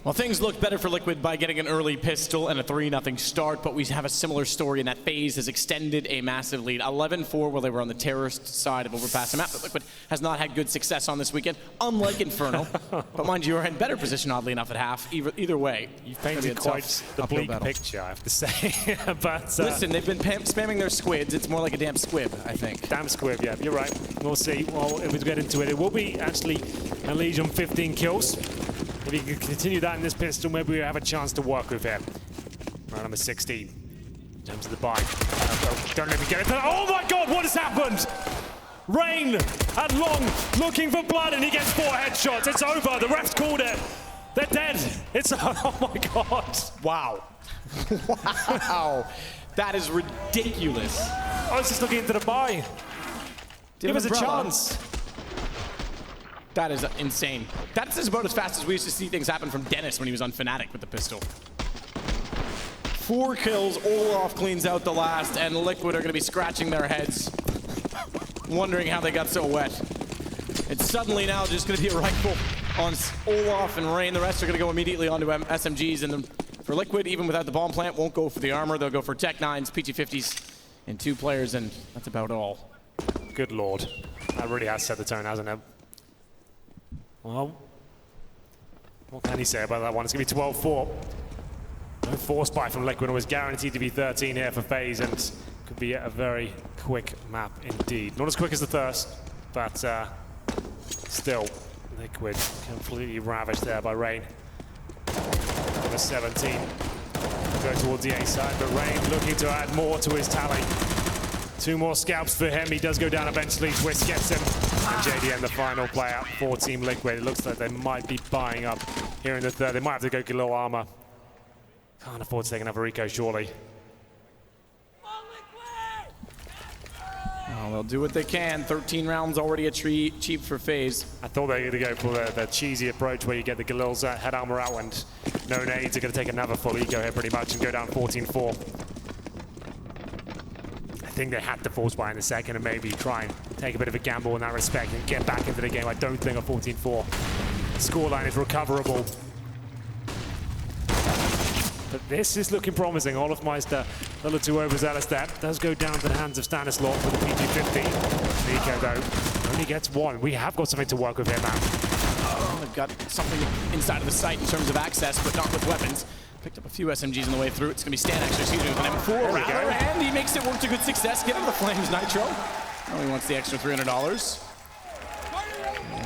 Well, things look better for Liquid by getting an early pistol and a 3-0 start, but we have a similar story in that FaZe has extended a massive lead. 11-4 while they were on the terrorist side of Overpass, a map that Liquid has not had good success on this weekend, unlike Inferno. But mind you, you're in better position, oddly enough, at half. Either way, you've painted quite the bleak picture, I have to say. But listen, they've been spamming their squids. It's more like a damn squib, I think. Damn squib, yeah, you're right. We'll see. Well, if we get into it, it will be actually a Leash on 15 kills. If he can continue that in this pistol, maybe we have a chance to work with him. Round number 16. In terms of the buy. Don't let me get it. Oh my God, what has happened? Rain at long, looking for blood, and he gets 4 headshots. It's over. The refs called it. They're dead. It's, oh my God. Wow. Wow. That is ridiculous. I was just looking into the buy. Give us a chance. That is insane. That's about as fast as we used to see things happen from Dennis when he was on Fnatic with the pistol. 4 kills, Olof cleans out the last, and Liquid are going to be scratching their heads, wondering how they got so wet. It's suddenly now just going to be a rifle on Olof and Rain. The rest are going to go immediately onto SMGs, and for Liquid, even without the bomb plant, won't go for the armor. They'll go for Tech 9s, PG50s, and 2 players, and that's about all. Good Lord. That really has set the tone, hasn't it? Well, what can he say about that one? It's going to be 12-4. No force buy from Liquid. It was guaranteed to be 13 here for FaZe, and could be a very quick map indeed. Not as quick as the Thirst, but still, Liquid completely ravaged there by Rain. Number 17. Go towards the A side, but Rain looking to add more to his tally. 2 more scalps for him. He does go down eventually. Twist gets him. And JDM, the final player for Team Liquid. It looks like they might be buying up here in the third. They might have to go get a little armor. Can't afford to take another eco, surely. Oh, they'll do what they can. 13 rounds already cheap for FaZe. I thought they were going to go for the cheesy approach where you get the Galil's head armor out and no nades are going to take another full eco here pretty much and go down 14-4. I think they had to force buy in the second and maybe try and take a bit of a gamble in that respect and get back into the game. I don't think a 14-4 scoreline is recoverable. But this is looking promising. Olofmeister, a little too overzealous there. Does go down to the hands of Stanislaw for the PG-50. Nico, though, only gets 1. We have got something to work with here, man. They've got something inside of the site in terms of access, but not with weapons. Picked up a few SMGs on the way through. It's going to be Stan actually shooting with an M4 rather, and he makes it work to good success. Get him the flames, Nitro. Now he wants the extra $300.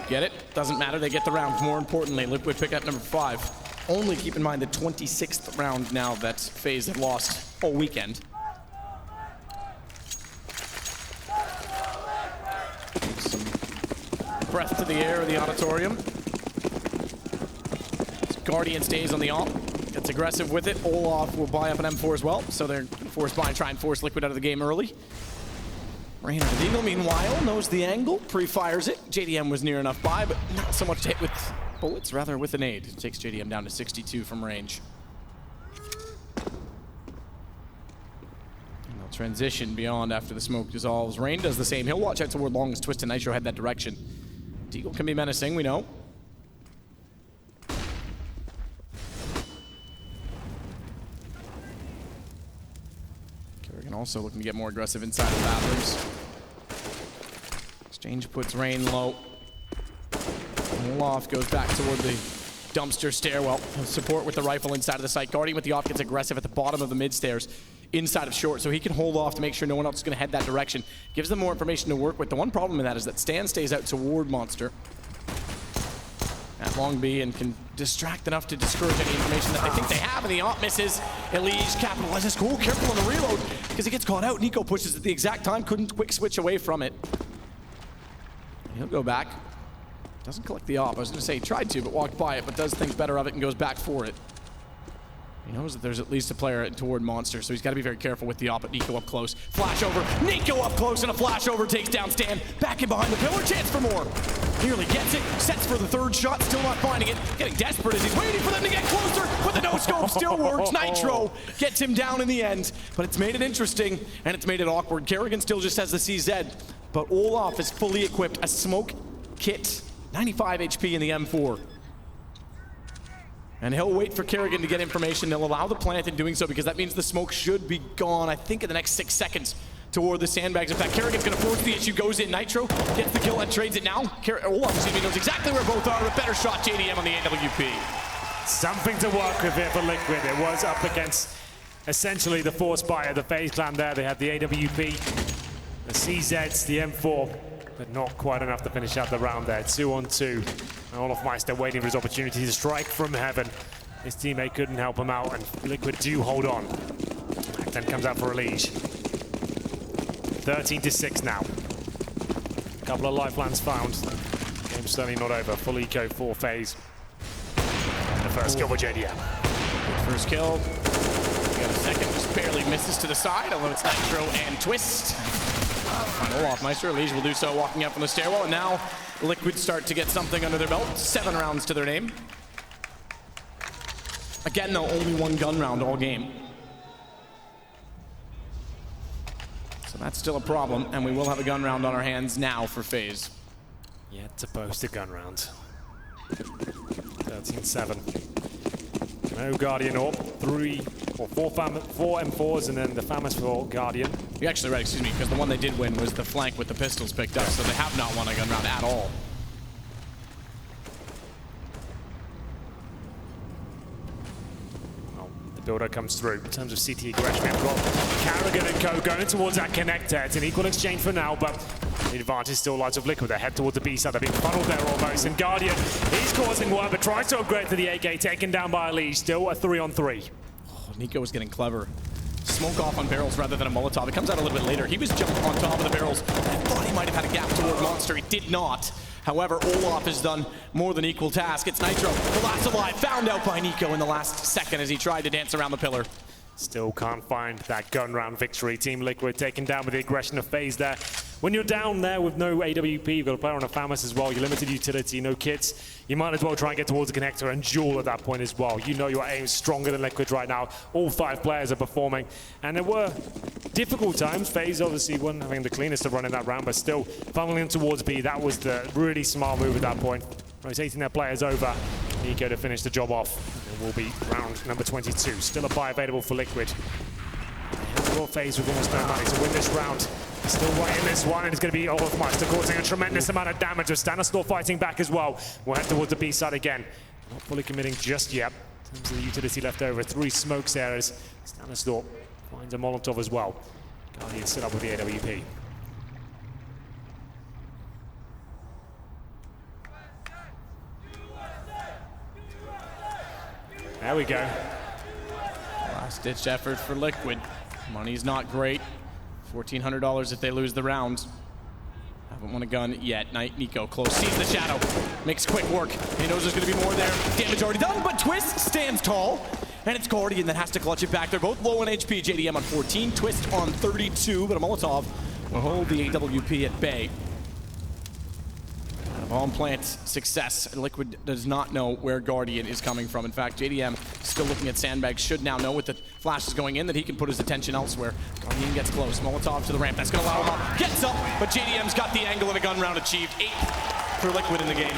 Get it? Doesn't matter. They get the round. More importantly, Liquid pick up number 5. Only keep in mind the 26th round now that FaZe have lost all weekend. Some breath to the air of the auditorium. Guardian stays on the AWP. Gets aggressive with it. Olof will buy up an M4 as well, so they're forced buy and try and force Liquid out of the game early. Rain of the Eagle, meanwhile, knows the angle, pre-fires it. JDM was near enough by, but not so much to hit with bullets, rather with a nade. It takes JDM down to 62 from range. And they'll transition beyond after the smoke dissolves. Rain does the same. He'll watch out toward long as Twist and Nitro head that direction. Deagle can be menacing, we know. Kerrigan also looking to get more aggressive inside the bathrooms. Exchange puts Rain low. Olof goes back toward the dumpster stairwell. Support with the rifle inside of the site. Guardian with the AWP gets aggressive at the bottom of the mid stairs inside of short, so he can hold off to make sure no one else is going to head that direction. Gives them more information to work with. The one problem in that is that Stan stays out toward Monster at long B and can distract enough to discourage any information that they think they have, and the AWP misses. Leash capitalizes. Cool, careful on the reload because he gets caught out. Nico pushes at the exact time, couldn't quick switch away from it. He'll go back. Doesn't collect the AWP. I was going to say he tried to, but walked by it, but does think better of it and goes back for it. He knows that there's at least a player toward Monster, so he's got to be very careful with the AWP, but Nico up close. Flash over. Nico up close, and a flash over takes down Stan. Back in behind the pillar. Chance for more. Nearly gets it. Sets for the 3rd shot. Still not finding it. Getting desperate as he's waiting for them to get closer, but the no-scope still works. Nitro gets him down in the end, but it's made it interesting, and it's made it awkward. Kerrigan still just has the CZ, but Olof is fully equipped. A smoke kit. 95 HP in the M4. And he'll wait for Kerrigan to get information. They'll allow the plant in doing so because that means the smoke should be gone, I think, in the next 6 seconds toward the sandbags. In fact, Kerrigan's going to force the issue, goes in. Nitro gets the kill and trades it now. Olofmeister knows exactly where both are. A better shot, JDM on the AWP. Something to work with here for Liquid. It was up against essentially the force buyer, the FaZe clan there. They had the AWP, the CZs, the M4, but not quite enough to finish out the round there. 2-on-2. Olofmeister waiting for his opportunity to strike from heaven. His teammate couldn't help him out, and Liquid do hold on. Then comes out for a Leash. 13-6 now. A couple of lifelines found. Game's certainly not over. Full eco for FaZe. And the first kill for JDM. First kill. We got a second, just barely misses to the side, although it's Nitro and Twist. Olofmeister, Leash will do so, walking up from the stairwell, and now Liquid start to get something under their belt. 7 rounds to their name. Again, though, only 1 gun round all game. So that's still a problem, and we will have a gun round on our hands now for FaZe. Yet to post a gun round. 13-7. No Guardian AWP. 4 M4s, and then the famous for Guardian. You're actually right, excuse me, because the one they did win was the flank with the pistols picked up, so they have not won a gun round at all. Well, the builder comes through. In terms of CT aggression, we've got Kerrigan and co going towards that connector. It's an equal exchange for now, but the advantage still lies with Liquid. They head towards the B side. They're being funneled there almost, and Guardian, he's causing work, but tries to upgrade to the AK, taken down by a Leash. Still a 3-on-3. Nico was getting clever. Smoke off on barrels rather than a Molotov. It comes out a little bit later. He was jumping on top of the barrels. I thought he might have had a gap toward Monster. He did not. However, Olof has done more than equal task. It's Nitro, the last alive, found out by Nico in the last second as he tried to dance around the pillar. Still can't find that gun round victory. Team Liquid taken down with the aggression of FaZe there. When you're down there with no AWP, you've got a player on a FAMAS as well, you're limited utility, no kits, you might as well try and get towards the connector and duel at that point as well. You know your aim's stronger than Liquid right now. All 5 players are performing, and there were difficult times. FaZe obviously wasn't having the cleanest of run in that round, but still funneling towards B. That was the really smart move at that point. Rotating their players over. Nico to finish the job off. It will be round number 22. Still a buy available for Liquid. They have got FaZe with almost no money to win this round. Still right in this one, and it's going to be Olofmeister causing a tremendous amount of damage. Stanistor fighting back as well. We'll head towards the B side again. Not fully committing just yet. In terms of the utility left over, 3 smokes there as Stanistor finds a Molotov as well. Guardian set up with the AWP. There we go. Last-ditch effort for Liquid. Money's not great. $1,400 if they lose the round. Haven't won a gun yet. Nico close, sees the shadow, makes quick work. He knows there's going to be more there. Damage already done, but Twist stands tall. And it's Guardian that has to clutch it back. They're both low on HP. JDM on 14, Twist on 32, but a Molotov will hold the AWP at bay. Bomb plant success. Liquid does not know where Guardian is coming from. In fact, JDM still looking at sandbags, should now know with the flashes going in that he can put his attention elsewhere. Guardian gets close. Molotov to the ramp. That's going to allow him up. Gets up, but JDM's got the angle and a gun round achieved. 8th for Liquid in the game.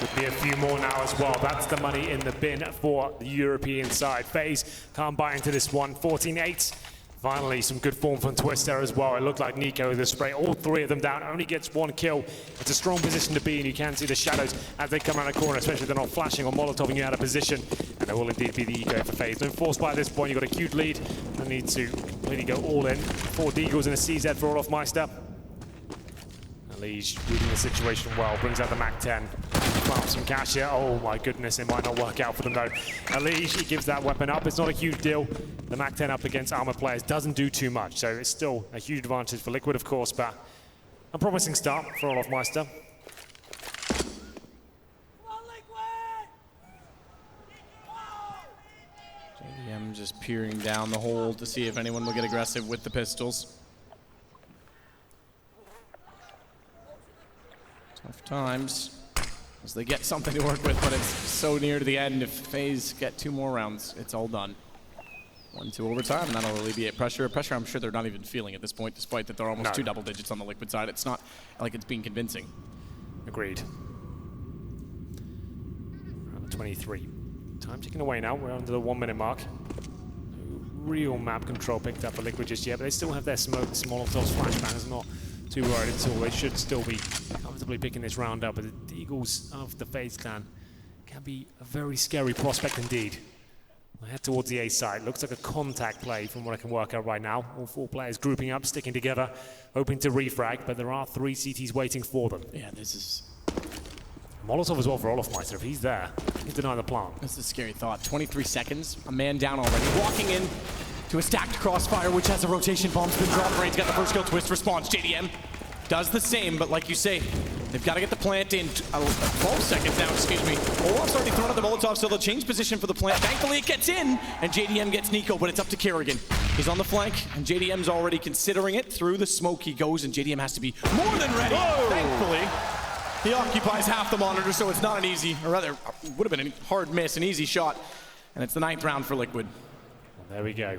Could be a few more now as well. That's the money in the bin for the European side. FaZe can't buy into this one. 14-8. Finally, some good form from Twist there as well. It looked like Nico with the spray. All 3 of them down. Only gets 1 kill. It's a strong position to be in. You can see the shadows as they come around the corner, especially if they're not flashing or Molotoving you out of position. And there will indeed be the eco for FaZe. No force by this point. You've got a cute lead. No need to completely go all in. 4 Deagles and a CZ for Olofmeister. Leash reading the situation well, brings out the MAC-10. Farm some cash here. Oh my goodness, it might not work out for them though. Leash, he gives that weapon up. It's not a huge deal. The MAC-10 up against armor players doesn't do too much, so it's still a huge advantage for Liquid, of course, but a promising start for Olofmeister. JDM just peering down the hole to see if anyone will get aggressive with the pistols. Tough times as they get something to work with, but it's so near to the end. If FaZe get 2 more rounds, it's all done. 1-2 overtime, and that'll alleviate pressure. Pressure I'm sure they're not even feeling at this point, despite that they're almost 2 double digits on the Liquid side. It's not like it's being convincing. Agreed. Round 23. Time ticking away now. We're under the 1 minute mark. No real map control picked up for Liquid just yet, but they still have their smokes, Molotovs, flashbangs. Not too worried at all. They should still be comfortably picking this round up. But the Eagles of the FaZe clan can be a very scary prospect indeed. I head towards the A side. Looks like a contact play from what I can work out right now. All 4 players grouping up, sticking together, hoping to refrag, but there are 3 CTs waiting for them. Yeah, this is... Molotov as well for Olofmeister. If he's there, he can deny the plant. That's a scary thought. 23 seconds, a man down already. Walking in to a stacked Crossfire, which has a rotation bomb's been dropped. Rain's got the first kill, twist response. JDM does the same, but like you say, they've got to get the plant in 12 seconds now, excuse me. Olof's already thrown out the Molotov, so they'll change position for the plant. Thankfully it gets in, and JDM gets Nico, but it's up to Kerrigan. He's on the flank, and JDM's already considering it. Through the smoke he goes, and JDM has to be more than ready. Whoa. Thankfully, he occupies half the monitor, so it's not an easy, or rather, would have been a hard miss, an easy shot. And it's the 9th round for Liquid. Well, there we go.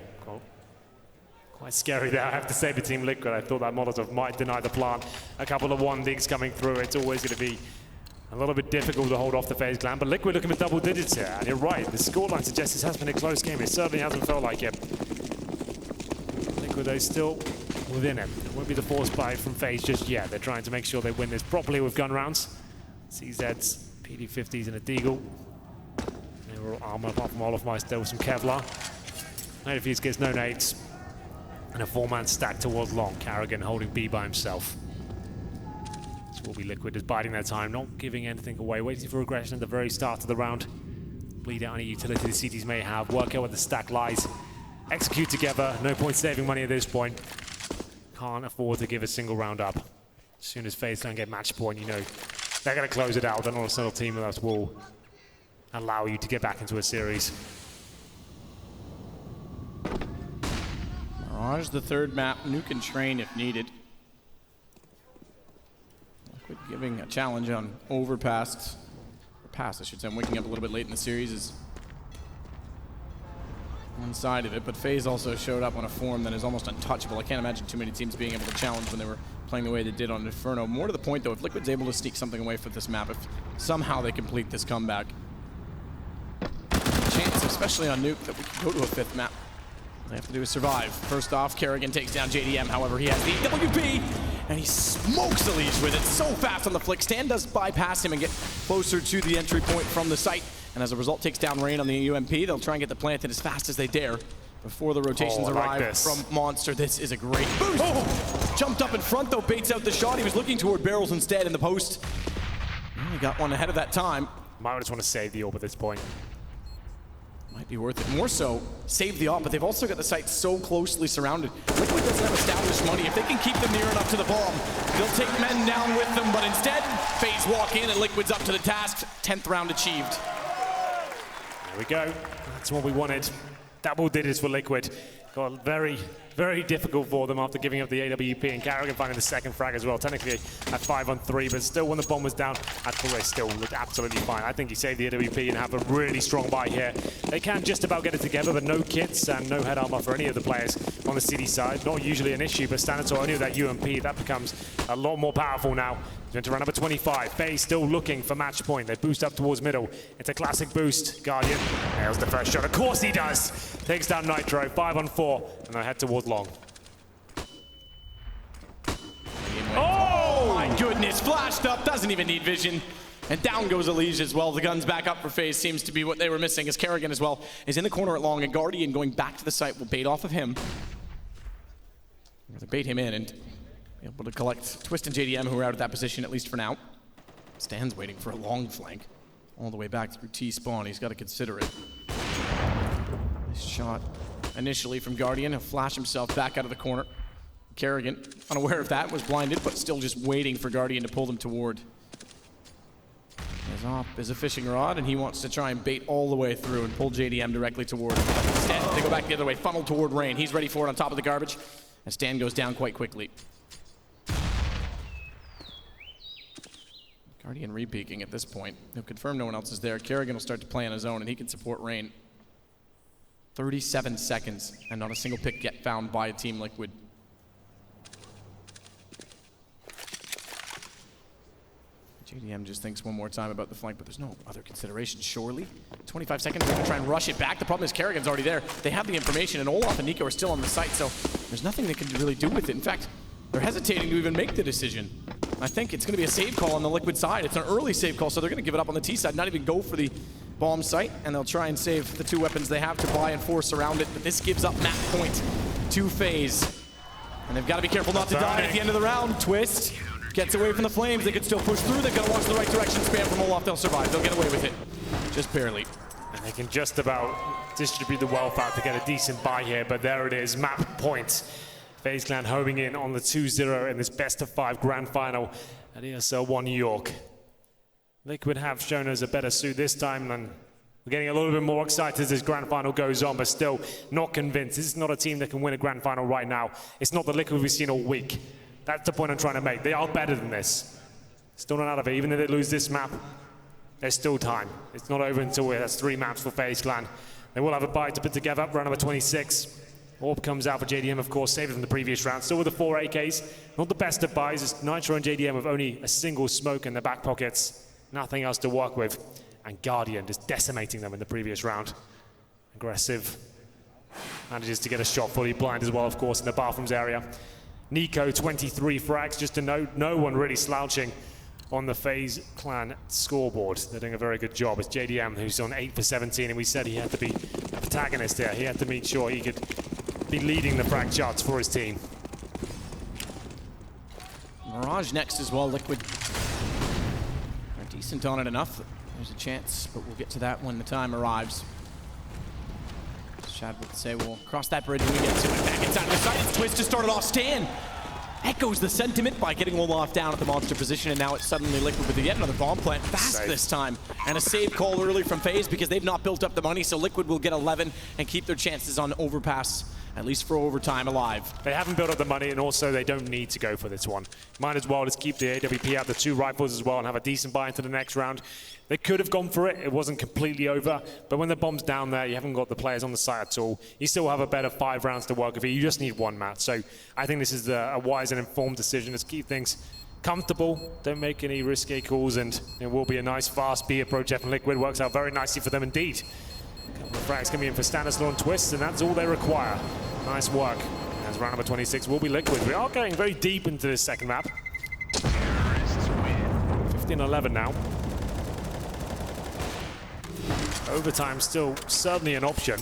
Quite scary there, I have to say, for Team Liquid. I thought that Molotov might deny the plant. A couple of 1-digs coming through. It's always going to be a little bit difficult to hold off the FaZe clan, but Liquid looking for double digits here. And you're right, the scoreline suggests this has been a close game. It certainly hasn't felt like it. Liquid, though, still within it. It won't be the force bite from FaZe just yet. They're trying to make sure they win this properly with gun rounds. CZs, PD50s, and a Deagle. They were all armor apart from Olofmeister with some Kevlar. Native gets no nades. And a 4-man stack towards long. Kerrigan holding B by himself. This will be Liquid just biding their time, not giving anything away, waiting for aggression at the very start of the round. Bleed out any utility the CTs may have, work out where the stack lies. Execute together, no point saving money at this point. Can't afford to give a single round up. As soon as FaZe don't get match point, you know they're going to close it out. Then not a single team of us will allow you to get back into a series. Mirage, the 3rd map, nuke and train if needed. Liquid giving a challenge on Overpass. Pass, I should say. I'm waking up a little bit late in the series. Is one side of it, but FaZe also showed up on a form that is almost untouchable. I can't imagine too many teams being able to challenge when they were playing the way they did on Inferno. More to the point, though, if Liquid's able to sneak something away for this map, if somehow they complete this comeback, chance, especially on nuke, that we can go to a 5th map. All they have to do is survive. First off, Kerrigan takes down JDM. However, he has the WP, and he smokes the Leash with it so fast on the flick. Stan does bypass him and get closer to the entry point from the site, and as a result, takes down Rain on the UMP. They'll try and get the plant in as fast as they dare before the rotations arrive from Monster. This is a great boost. Oh! Jumped up in front, though, baits out the shot. He was looking toward barrels instead in the post. He got one ahead of that time. Might just want to save the orb at this point. Might be worth it. More so, save the op, but they've also got the site so closely surrounded. Liquid doesn't have established money. If they can keep them near enough to the bomb, they'll take men down with them, but instead, FaZe walk in and Liquid's up to the task. 10th round achieved. There we go. That's what we wanted. Double digits for Liquid. Got very, very difficult for them after giving up the AWP, and Kerrigan finding the 2nd frag as well. Technically at 5-on-3, but still when the bomb was down, I thought they still looked absolutely fine. I think he saved the AWP and have a really strong buy here. They can just about get it together, but no kits and no head armor for any of the players on the city side. Not usually an issue, but Stanitor only with that UMP, that becomes a lot more powerful now. He's going to run number 25. FaZe still looking for match point. They boost up towards middle. It's a classic boost. Guardian nails the first shot. Of course he does. Takes down Nitro. 5-on-4. And they head towards long. Oh my goodness. Flashed up. Doesn't even need vision. And down goes Leash as well. The gun's back up for FaZe. Seems to be what they were missing, as Kerrigan as well is in the corner at long. And Guardian going back to the site will bait off of him. They bait him in and able to collect Twist and JDM, who are out of that position, at least for now. Stan's waiting for a long flank. All the way back through T-spawn. He's got to consider it. Nice shot initially from Guardian. He'll flash himself back out of the corner. Kerrigan, unaware of that, was blinded, but still just waiting for Guardian to pull them toward. His op is a fishing rod, and he wants to try and bait all the way through and pull JDM directly toward him. Instead, they go back the other way, funnel toward Rain. He's ready for it on top of the garbage, and Stan goes down quite quickly. Guardian re-peeking at this point. He'll confirm no one else is there. Kerrigan will start to play on his own, and he can support Rain. 37 seconds, and not a single pick yet found by Team Liquid. JDM just thinks one more time about the flank, but there's no other consideration, surely. 25 seconds, they're going to try and rush it back. The problem is Kerrigan's already there. They have the information, and Olof and Nico are still on the site, so there's nothing they can really do with it. In fact, they're hesitating to even make the decision. I think it's going to be a save call on the Liquid side. It's an early save call, so they're going to give it up on the T side, not even go for the bomb site, and they'll try and save the 2 weapons they have to buy and force around it, but this gives up map point to FaZe. And they've got to be careful not to die at the end of the round. Twist gets away from the flames. They could still push through. They've got to watch the right direction. Spam from Olaf. They'll survive. They'll get away with it. Just barely. And they can just about distribute the wealth out to get a decent buy here, but there it is, map point. FaZe Clan homing in on the 2-0 in this best-of-5 grand final at ESL One New York. Liquid have shown us a better suit this time, and we're getting a little bit more excited as this grand final goes on, but still not convinced. This is not a team that can win a grand final right now. It's not the Liquid we've seen all week. That's the point I'm trying to make. They are better than this. Still not out of it. Even if they lose this map, there's still time. It's not over until that's 3 maps for FaZe Clan. They will have a bye to put together. Round number 26. Orb comes out for JDM, of course, saved from the previous round. Still with the 4 AKs. Not the best of buys. It's Nitro and JDM with only a single smoke in their back pockets. Nothing else to work with. And Guardian just decimating them in the previous round. Aggressive. Manages to get a shot fully blind as well, of course, in the bathrooms area. Nico, 23 frags, just to note, no one really slouching on the FaZe Clan scoreboard. They're doing a very good job. It's JDM who's on 8 for 17, and we said he had to be a protagonist there. He had to make sure he could be leading the frag charts for his team. Mirage next as well, Liquid. They're decent on it enough. There's a chance, but we'll get to that when the time arrives. Chad would say we'll cross that bridge when we get to it. Back inside the site, it's Twist to start it off. Stan echoes the sentiment by getting Olaf down at the monster position, and now it's suddenly Liquid with yet another bomb plant. Fast this time. And a save call early from FaZe because they've not built up the money, so Liquid will get 11 and keep their chances on Overpass, at least for overtime, alive. They haven't built up the money, and also they don't need to go for this one. Might as well just keep the AWP out, the 2 rifles as well, and have a decent buy into the next round. They could have gone for it. It wasn't completely over, but when the bomb's down there, you haven't got the players on the site at all. You still have a better 5 rounds to work with. You just need 1 match. So I think this is a wise and informed decision. Just keep things comfortable. Don't make any risky calls, and it will be a nice fast B approach from Liquid. Works out very nicely for them indeed. A couple of frags coming in for Stanislaw and Twist, and that's all they require. Nice work. As round number 26 will be Liquid. We are going very deep into this second map. 15-11 now. Overtime still certainly an option.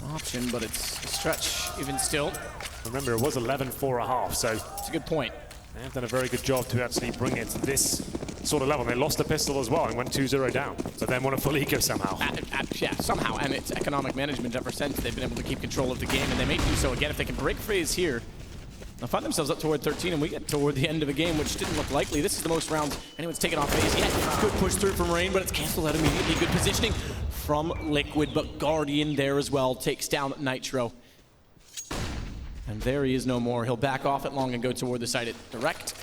An option, but it's a stretch even still. Remember, it was 11-4.5, so it's a good point. They have done a very good job to actually bring it to this sort of level. They lost the pistol as well and went 2-0 down, but then won a full eco somehow. Yeah, somehow, and it's economic management ever since. They've been able to keep control of the game, and they may do so again if they can break FaZe here. They'll find themselves up toward 13, and we get toward the end of a game, which didn't look likely. This is the most rounds anyone's taken off FaZe yet. Good push through from Rain, but it's canceled out immediately. Good positioning from Liquid, but Guardian there as well takes down Nitro. And there he is no more. He'll back off it long and go toward the site at direct.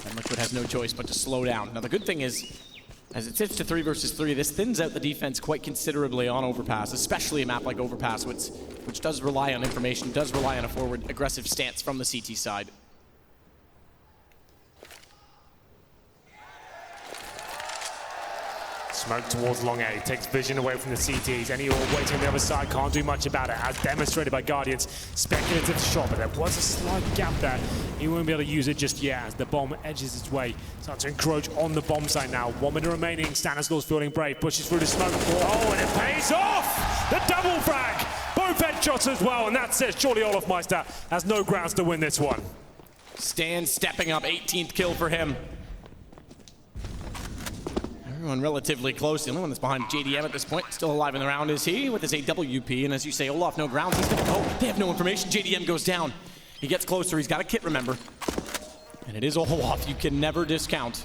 And Liquid has no choice but to slow down. Now the good thing is, as it sits to 3 versus 3, this thins out the defense quite considerably on Overpass, especially a map like Overpass, which does rely on information, does rely on a forward aggressive stance from the CT side. Smoke towards long A, takes vision away from the CTs. Any all waiting on the other side, can't do much about it, as demonstrated by Guardians. Speculative shot, but there was a slight gap there. He won't be able to use it just yet as the bomb edges its way. Starts to encroach on the bomb site now. 1 minute remaining, Stanislaw's feeling brave, pushes through the smoke. Oh, and it pays off! The double frag! Both headshots as well, and that says surely Olofmeister has no grounds to win this one. Stan stepping up, 18th kill for him. Everyone relatively close. The only one that's behind JDM at this point, still alive in the round, is he with his AWP. And as you say, Olaf, no grounds. He's gonna go. They have no information. JDM goes down. He gets closer. He's got a kit, remember. And it is Olaf. You can never discount.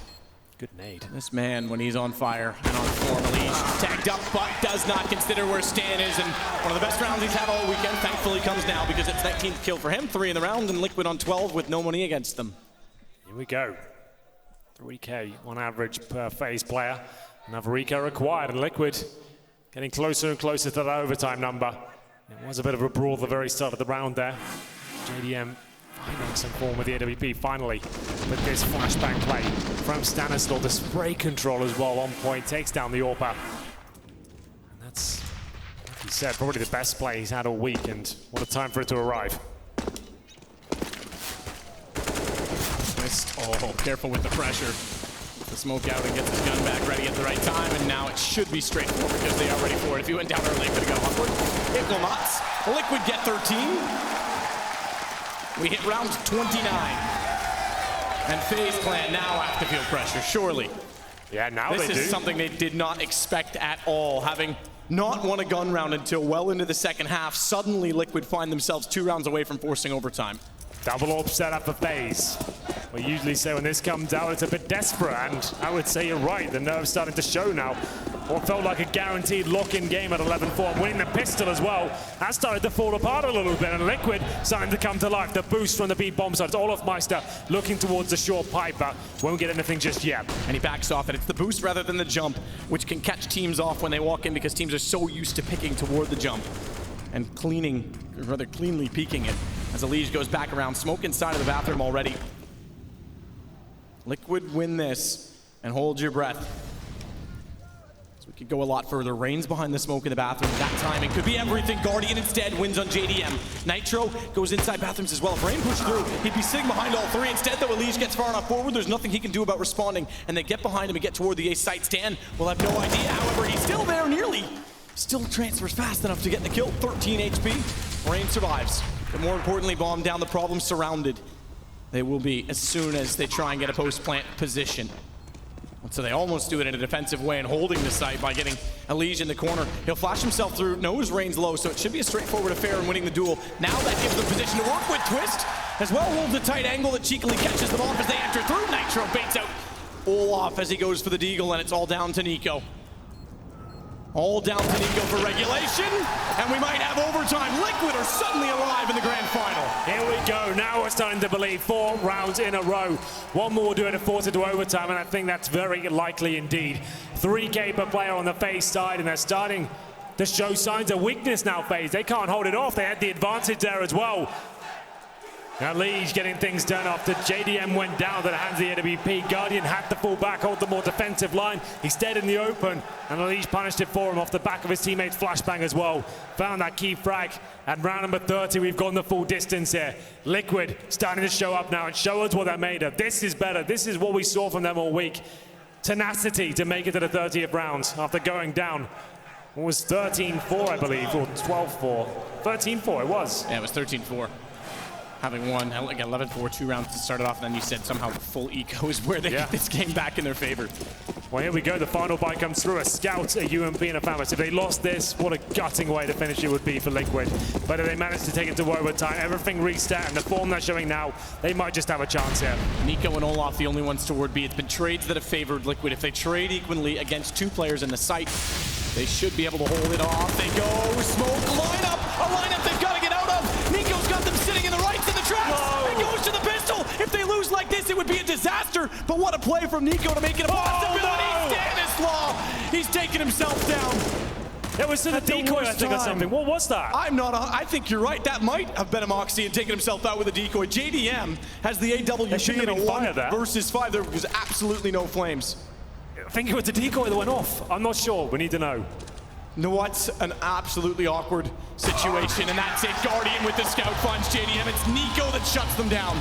Good nade. This man, when he's on fire and on form, Leash tagged up, but does not consider where Stan is. And one of the best rounds he's had all weekend, thankfully, comes now because it's 19th kill for him. 3 in the round, and Liquid on 12 with no money against them. Here we go. 3K on average per FaZe player. Another eco required, and Liquid getting closer and closer to that overtime number. It was a bit of a brawl at the very start of the round there. JDM finding some form with the AWP finally with this flashbang play from Stanislaw. The spray control as well on point, takes down the Orpa. And that's, like he said, probably the best play he's had all week, and what a time for it to arrive. Oh, careful with the pressure. The smoke out and gets his gun back ready at the right time, and now it should be straightforward because they are ready for it. If he went down early, it could have gone awkward. It will not. Liquid get 13. We hit round 29. And FaZe Clan now have to feel pressure, surely. Yeah, now they do. This is something they did not expect at all. Having not won a gun round until well into the second half, suddenly Liquid find themselves 2 rounds away from forcing overtime. Double AWP set up for FaZe. We usually say when this comes out, it's a bit desperate, and I would say you're right. The nerves starting to show now. What felt like a guaranteed lock-in game at 11-4, winning the pistol as well. That started to fall apart a little bit, and Liquid starting to come to life. The boost from the B bomb side. Olofmeister looking towards the short pipe, but won't get anything just yet. And he backs off, and it's the boost rather than the jump, which can catch teams off when they walk in because teams are so used to picking toward the jump and cleanly peeking it. As the Leash goes back around, smoke inside of the bathroom already. Liquid win this and hold your breath. So we could go a lot further. Rain's behind the smoke in the bathroom. That timing could be everything. Guardian instead wins on JDM. Nitro goes inside bathrooms as well. If Rain pushed through, he'd be sitting behind all 3. Instead, though, Leash gets far enough forward. There's nothing he can do about responding. And they get behind him and get toward the ace site. Stan will have no idea. However, he's still there nearly. Still transfers fast enough to get the kill. 13 HP. Rain survives. But more importantly, bomb down. The problem surrounded. They will be as soon as they try and get a post-plant position. And so they almost do it in a defensive way and holding the site by getting a Liege in the corner. He'll flash himself through, knows Rain's low, so it should be a straightforward affair in winning the duel. Now that gives them position to work with. Twist as well holds a tight angle that cheekily catches them off as they enter through. Nitro baits out Olaf as he goes for the deagle, and it's all down to Nico. All down to Nico for regulation, and we might have overtime. Liquid are suddenly alive in the grand final. Here we go. Now we're starting to believe 4 rounds in a row. One more will do it to force it to overtime, and I think that's very likely indeed. 3K per player on the FaZe side, and they're starting to show signs of weakness now, FaZe. They can't hold it off. They had the advantage there as well. Now Liege getting things done after JDM went down to the hands of the AWP. Guardian had to fall back, hold the more defensive line. He stayed in the open, and Liege punished it for him off the back of his teammate's flashbang as well. Found that key frag. At round number 30, we've gone the full distance here. Liquid starting to show up now and show us what they're made of. This is better. This is what we saw from them all week. Tenacity to make it to the 30th round after going down. It was 13-4, I believe, or 12-4. 13-4 it was. Yeah, it was 13-4. Having won like 11-4, 2 rounds to start it off, and then you said somehow the full eco is where they get this game back in their favor. Well, here we go. The final bite comes through. A Scout, a UMP, and a FAMAS. If they lost this, what a gutting way to finish it would be for Liquid. But if they manage to take it to overtime, everything reset, and the form they're showing now, they might just have a chance here. Nico and Olaf, the only ones toward B. It's been trades that have favored Liquid. If they trade equally against 2 players in the site, they should be able to hold it off. They go, smoke, lineup, a lineup they've got to get out of. Nico's got them sitting in the rights of the traps. It goes to the pistol. If they lose like this, it would be a disaster. But what a play from Nico to make it a possibility. Stanislaw, he's taking himself down. It was to the decoy, I think, or something. What was that? I think you're right. That might have been a Moxie and taken himself out with a decoy. JDM has the AWP in a 1 versus 5. There was absolutely no flames. I think it was the decoy that went off. I'm not sure. We need to know. No, what's an absolutely awkward situation, and that's it. Guardian with the scout finds JDM. It's Nico that shuts them down.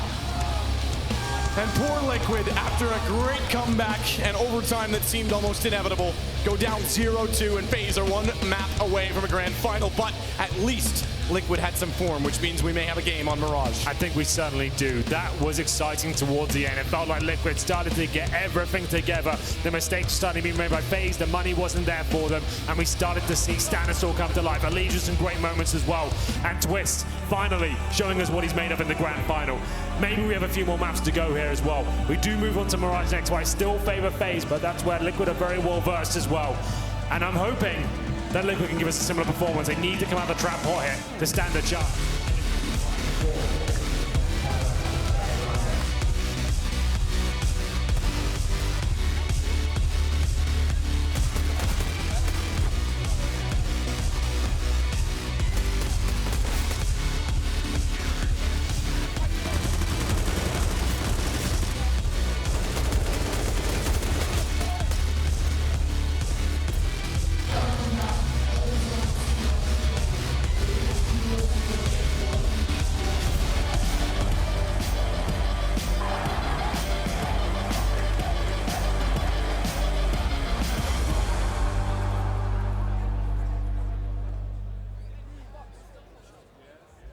And poor Liquid, after a great comeback and overtime that seemed almost inevitable, go down 0-2, and FaZe are 1 map away from a grand final. But at least Liquid had some form, which means we may have a game on Mirage. I think we certainly do. That was exciting towards the end. It felt like Liquid started to get everything together. The mistakes started being made by FaZe. The money wasn't there for them. And we started to see Stanislaw come to life. Leash with some great moments as well. And Twist finally showing us what he's made of in the grand final. Maybe we have a few more maps to go here as well. We do move on to Mirage next, where I still favor FaZe, but that's where Liquid are very well versed as well. And I'm hoping that Liquid can give us a similar performance. They need to come out of the trap hot here to stand a chance.